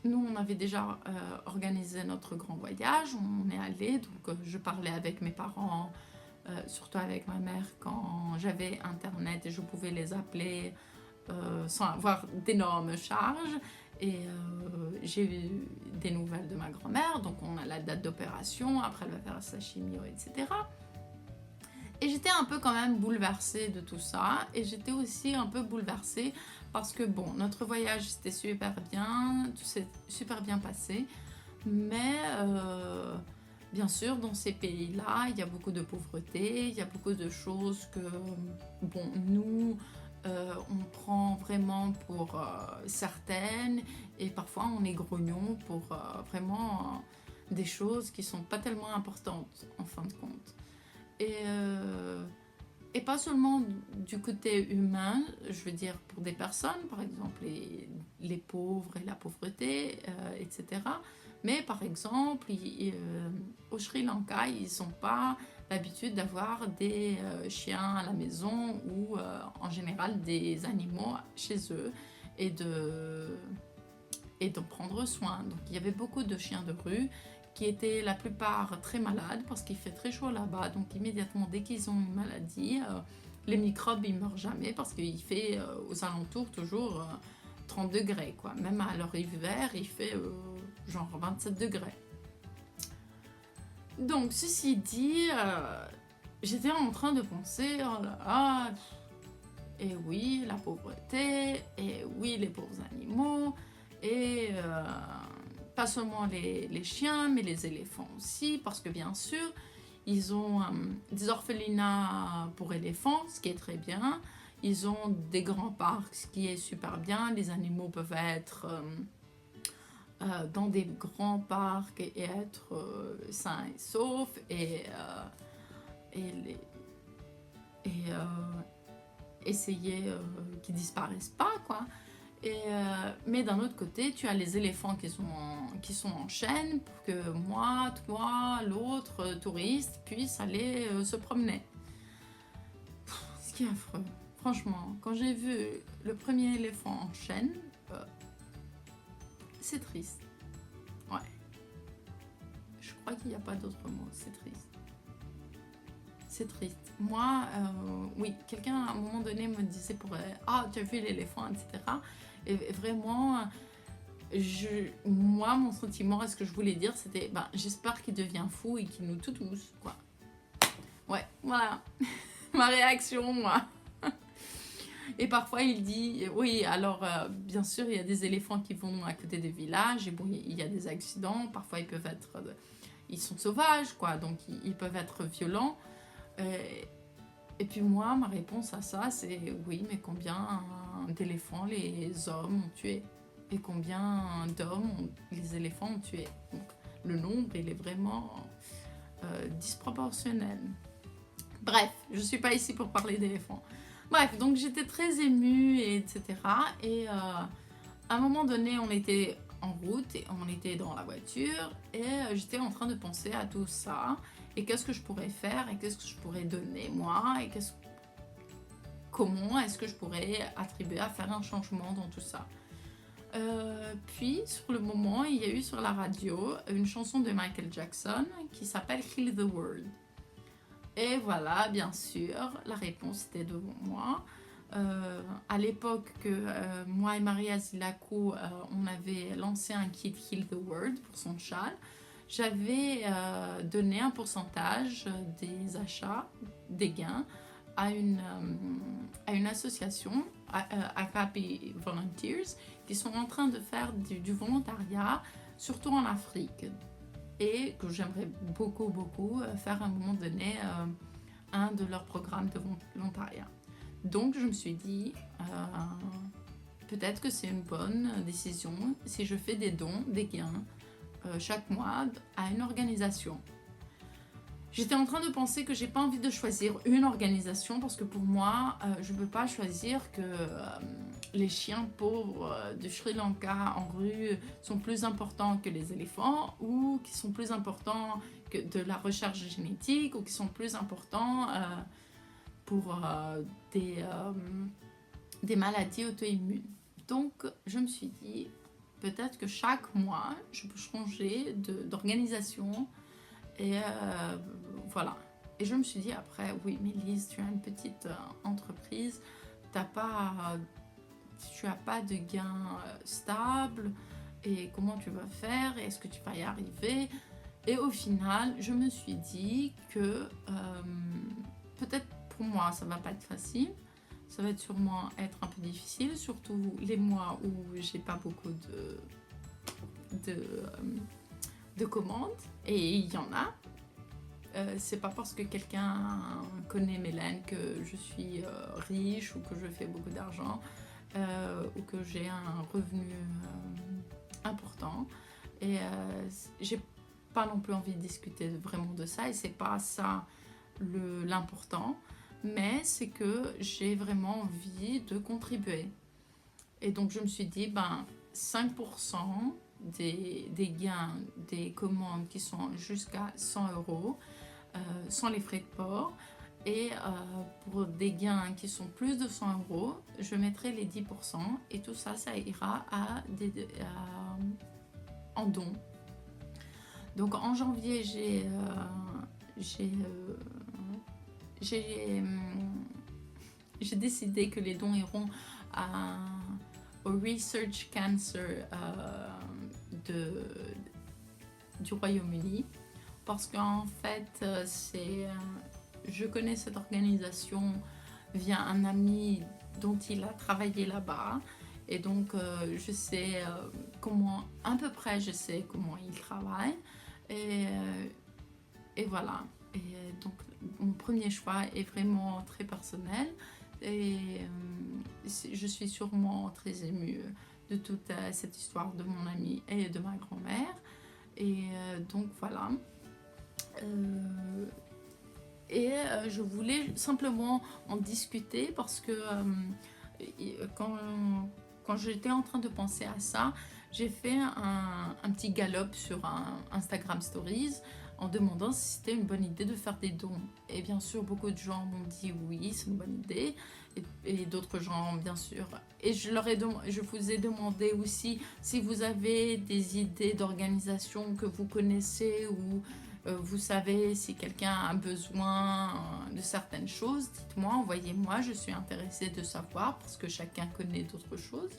nous on avait déjà organisé notre grand voyage, on est allé, donc je parlais avec mes parents, surtout avec ma mère quand j'avais internet et je pouvais les appeler sans avoir d'énormes charges. Et j'ai eu des nouvelles de ma grand-mère, donc on a la date d'opération, après elle va faire sa chimio, etc. Et j'étais un peu quand même bouleversée de tout ça, et j'étais aussi un peu bouleversée parce que bon, notre voyage c'était super bien, tout s'est super bien passé, mais bien sûr dans ces pays-là, il y a beaucoup de pauvreté, il y a beaucoup de choses que bon, nous on prend vraiment pour certaines, et parfois on est grognon pour vraiment des choses qui sont pas tellement importantes en fin de compte. Et pas seulement du côté humain, je veux dire pour des personnes, par exemple les pauvres et la pauvreté, etc. Mais par exemple, au Sri Lanka, ils n'ont pas l'habitude d'avoir des chiens à la maison ou en général des animaux chez eux et d'en prendre soin. Donc il y avait beaucoup de chiens de rue qui étaient la plupart très malades parce qu'il fait très chaud là-bas. Donc immédiatement, dès qu'ils ont une maladie, les microbes ils meurent jamais parce qu'il fait aux alentours toujours 30 degrés, quoi. Même à leur hiver, il fait genre 27 degrés. Donc ceci dit, j'étais en train de penser, oh là là, et oui, la pauvreté, et oui, les pauvres animaux, et pas seulement les chiens, mais les éléphants aussi, parce que bien sûr, ils ont des orphelinats pour éléphants, ce qui est très bien. Ils ont des grands parcs, ce qui est super bien. Les animaux peuvent être dans des grands parcs et être sains et saufs et essayer qu'ils disparaissent pas, quoi. Mais d'un autre côté, tu as les éléphants qui sont en chaîne pour que moi, toi, l'autre touriste puisse aller se promener. Ce qui est affreux. Franchement, quand j'ai vu le premier éléphant en chaîne, c'est triste. Ouais. Je crois qu'il n'y a pas d'autre mot. C'est triste. C'est triste. Moi, oui, quelqu'un à un moment donné me disait ah, tu as vu l'éléphant, etc. Et vraiment, moi, mon sentiment, ce que je voulais dire, c'était j'espère qu'il devient fou et qu'il nous tout douce, quoi. Ouais, voilà. Ma réaction, moi. Et parfois, il dit, oui, alors, bien sûr, il y a des éléphants qui vont à côté des villages, et bon, il y a des accidents, parfois, ils sont sauvages, quoi, donc ils peuvent être violents. Et puis moi, ma réponse à ça, c'est oui, mais combien d'éléphants les hommes ont tué? Et combien d'hommes les éléphants ont tué? Donc, le nombre, il est vraiment disproportionnel. Bref, je ne suis pas ici pour parler d'éléphants. Bref, donc j'étais très émue, etc. Et à un moment donné, on était en route, et on était dans la voiture, et j'étais en train de penser à tout ça, et qu'est-ce que je pourrais faire, et qu'est-ce que je pourrais donner moi, et comment est-ce que je pourrais attribuer à faire un changement dans tout ça. Puis, sur le moment, il y a eu sur la radio une chanson de Michael Jackson qui s'appelle Heal the World. Et voilà, bien sûr, la réponse était devant moi. À l'époque que moi et Maria Zilakou, on avait lancé un kit Heal the World pour son châle, j'avais donné un pourcentage des achats, des gains, à une association, Happy Volunteers, qui sont en train de faire du volontariat, surtout en Afrique. Et que j'aimerais beaucoup, beaucoup faire à un moment donné un de leurs programmes de volontariat. Donc je me suis dit, peut-être que c'est une bonne décision si je fais des dons, des gains, chaque mois à une organisation. J'étais en train de penser que j'ai pas envie de choisir une organisation parce que pour moi, je ne peux pas choisir que les chiens pauvres du Sri Lanka en rue sont plus importants que les éléphants ou qui sont plus importants que de la recherche génétique ou qui sont plus importants pour des maladies auto-immunes. Donc, je me suis dit, peut-être que chaque mois, je peux changer d'organisation. Et voilà. Et je me suis dit après, oui, mais Lise, tu as une petite entreprise, tu n'as pas de gain stable, et comment tu vas faire, est-ce que tu vas y arriver? Et au final, je me suis dit que peut-être pour moi, ça ne va pas être facile, ça va sûrement être un peu difficile, surtout les mois où j'ai pas beaucoup de commandes, et il y en a. C'est pas parce que quelqu'un connaît Mélène que je suis riche ou que je fais beaucoup d'argent ou que j'ai un revenu important. Et j'ai pas non plus envie de discuter vraiment de ça, et c'est pas ça l'important, mais c'est que j'ai vraiment envie de contribuer. Et donc je me suis dit, 5% des gains des commandes qui sont jusqu'à 100 €, sans les frais de port. Et pour des gains qui sont plus de 100 euros, je mettrai les 10% et tout ça, ça ira en dons. Donc en janvier, j'ai décidé que les dons iront au Research Cancer du Royaume-Uni, parce qu'en fait, je connais cette organisation via un ami dont il a travaillé là-bas, et donc je sais à peu près je sais comment il travaille, et voilà. Et donc mon premier choix est vraiment très personnel, et je suis sûrement très émue de toute cette histoire de mon ami et de ma grand-mère, et donc voilà. Je voulais simplement en discuter parce que quand j'étais en train de penser à ça, j'ai fait un petit galop sur Instagram Stories en demandant si c'était une bonne idée de faire des dons. Et bien sûr, beaucoup de gens m'ont dit oui, c'est une bonne idée. Et d'autres gens, bien sûr. Et je vous ai demandé aussi si vous avez des idées d'organisation que vous connaissez, ou vous savez si quelqu'un a besoin de certaines choses, dites-moi, envoyez-moi, je suis intéressée de savoir parce que chacun connaît d'autres choses.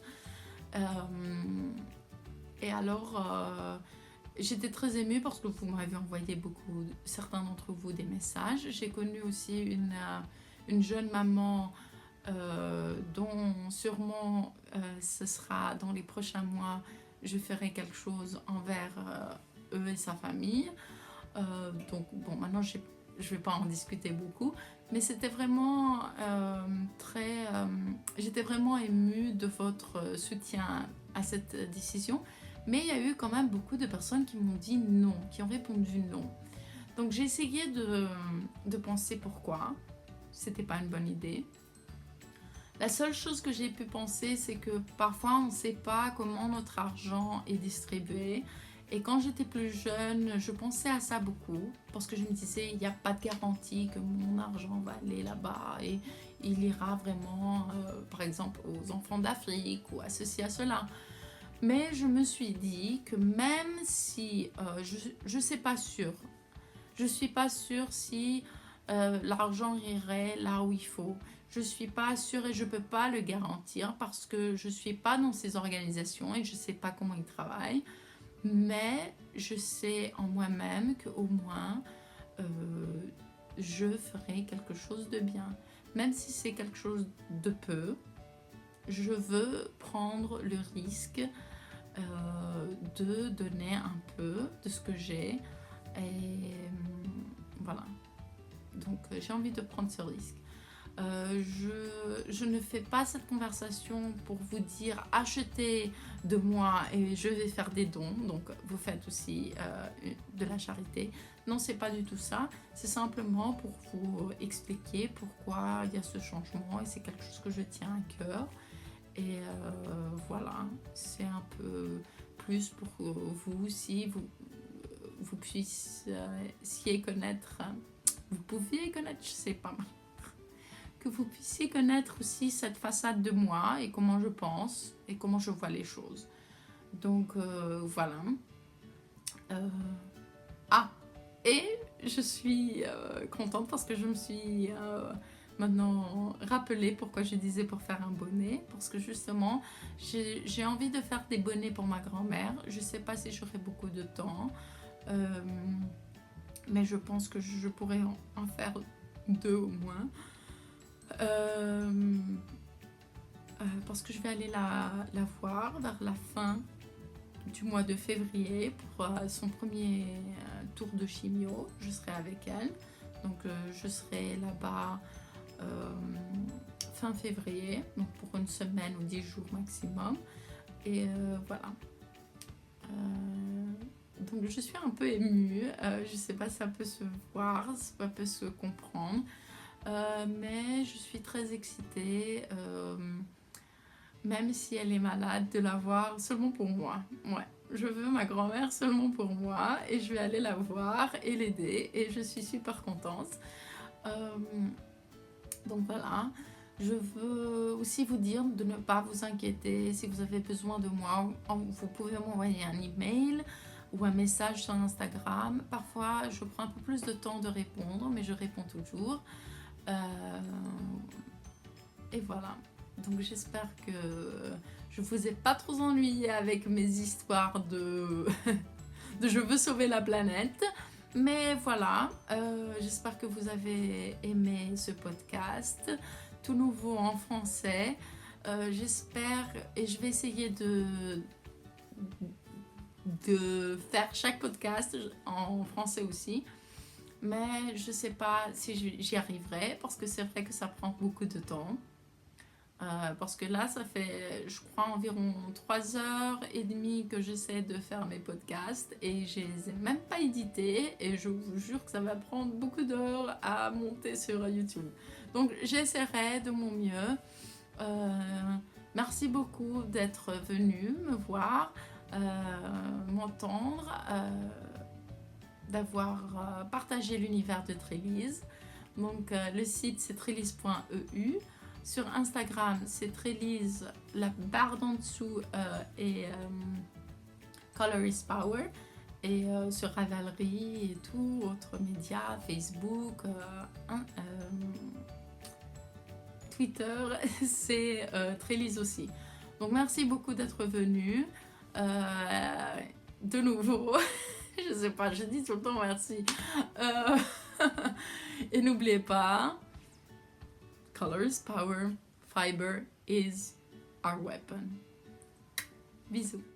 Et alors, j'étais très émue parce que vous m'avez envoyé certains d'entre vous, des messages. J'ai connu aussi une jeune maman dont sûrement ce sera dans les prochains mois, je ferai quelque chose envers eux et sa famille. Donc bon, maintenant je vais pas en discuter beaucoup, mais c'était vraiment j'étais vraiment émue de votre soutien à cette décision. Mais il y a eu quand même beaucoup de personnes qui m'ont dit non, qui ont répondu non. Donc j'ai essayé de penser pourquoi c'était pas une bonne idée. La seule chose que j'ai pu penser, c'est que parfois on ne sait pas comment notre argent est distribué. Et quand j'étais plus jeune, je pensais à ça beaucoup, parce que je me disais, il n'y a pas de garantie que mon argent va aller là-bas et il ira vraiment, par exemple, aux enfants d'Afrique ou à ceci, à cela. Mais je me suis dit que même si, je ne suis pas sûre, je ne suis pas sûre si l'argent irait là où il faut. Je ne suis pas sûre et je ne peux pas le garantir parce que je ne suis pas dans ces organisations et je ne sais pas comment ils travaillent. Mais je sais en moi-même qu'au moins, je ferai quelque chose de bien. Même si c'est quelque chose de peu, je veux prendre le risque de donner un peu de ce que j'ai. Et voilà. Donc j'ai envie de prendre ce risque. Je ne fais pas cette conversation pour vous dire achetez de moi et je vais faire des dons, donc vous faites aussi de la charité. Non, c'est pas du tout ça, c'est simplement pour vous expliquer pourquoi il y a ce changement et c'est quelque chose que je tiens à cœur. Et voilà, c'est un peu plus pour vous, si vous puissiez connaître, vous pouviez connaître, je sais pas, que vous puissiez connaître aussi cette façade de moi et comment je pense et comment je vois les choses. Donc voilà. Et je suis contente parce que je me suis maintenant rappelé pourquoi je disais pour faire un bonnet, parce que justement j'ai envie de faire des bonnets pour ma grand-mère. Je sais pas si j'aurai beaucoup de temps, mais je pense que je pourrais en faire 2 au moins. Parce que je vais aller la voir vers la fin du mois de février pour son premier tour de chimio. Je serai avec elle, donc je serai là-bas fin février, donc pour une semaine ou 10 jours maximum. Et voilà. Donc je suis un peu émue, je sais pas si ça peut se voir, si ça peut se comprendre. Mais je suis très excitée, même si elle est malade, de la voir seulement pour moi. Ouais, je veux ma grand-mère seulement pour moi et je vais aller la voir et l'aider et je suis super contente. Donc voilà, je veux aussi vous dire de ne pas vous inquiéter. Si vous avez besoin de moi, vous pouvez m'envoyer un email ou un message sur Instagram. Parfois, je prends un peu plus de temps de répondre, mais je réponds toujours. Et voilà. Donc j'espère que je vous ai pas trop ennuyé avec mes histoires de je veux sauver la planète. Mais voilà, j'espère que vous avez aimé ce podcast, tout nouveau en français. J'espère, et je vais essayer de faire chaque podcast en français aussi. Mais je ne sais pas si j'y arriverai, parce que c'est vrai que ça prend beaucoup de temps. Parce que là, ça fait, je crois, environ 3h30 que j'essaie de faire mes podcasts et je les ai même pas édités et je vous jure que ça va prendre beaucoup d'heures à monter sur YouTube. Donc, j'essaierai de mon mieux. Merci beaucoup d'être venu me voir, m'entendre, d'avoir partagé l'univers de Trélise. Donc, le site, c'est trélise.eu. Sur Instagram, c'est Trélise, la barre d'en dessous est Color is Power. Et sur Ravelry et tout, autres médias, Facebook, Twitter, c'est Trélise aussi. Donc merci beaucoup d'être venu. De nouveau, je sais pas, je dis tout le temps merci. Et n'oubliez pas, color is power, fiber is our weapon. Bisous.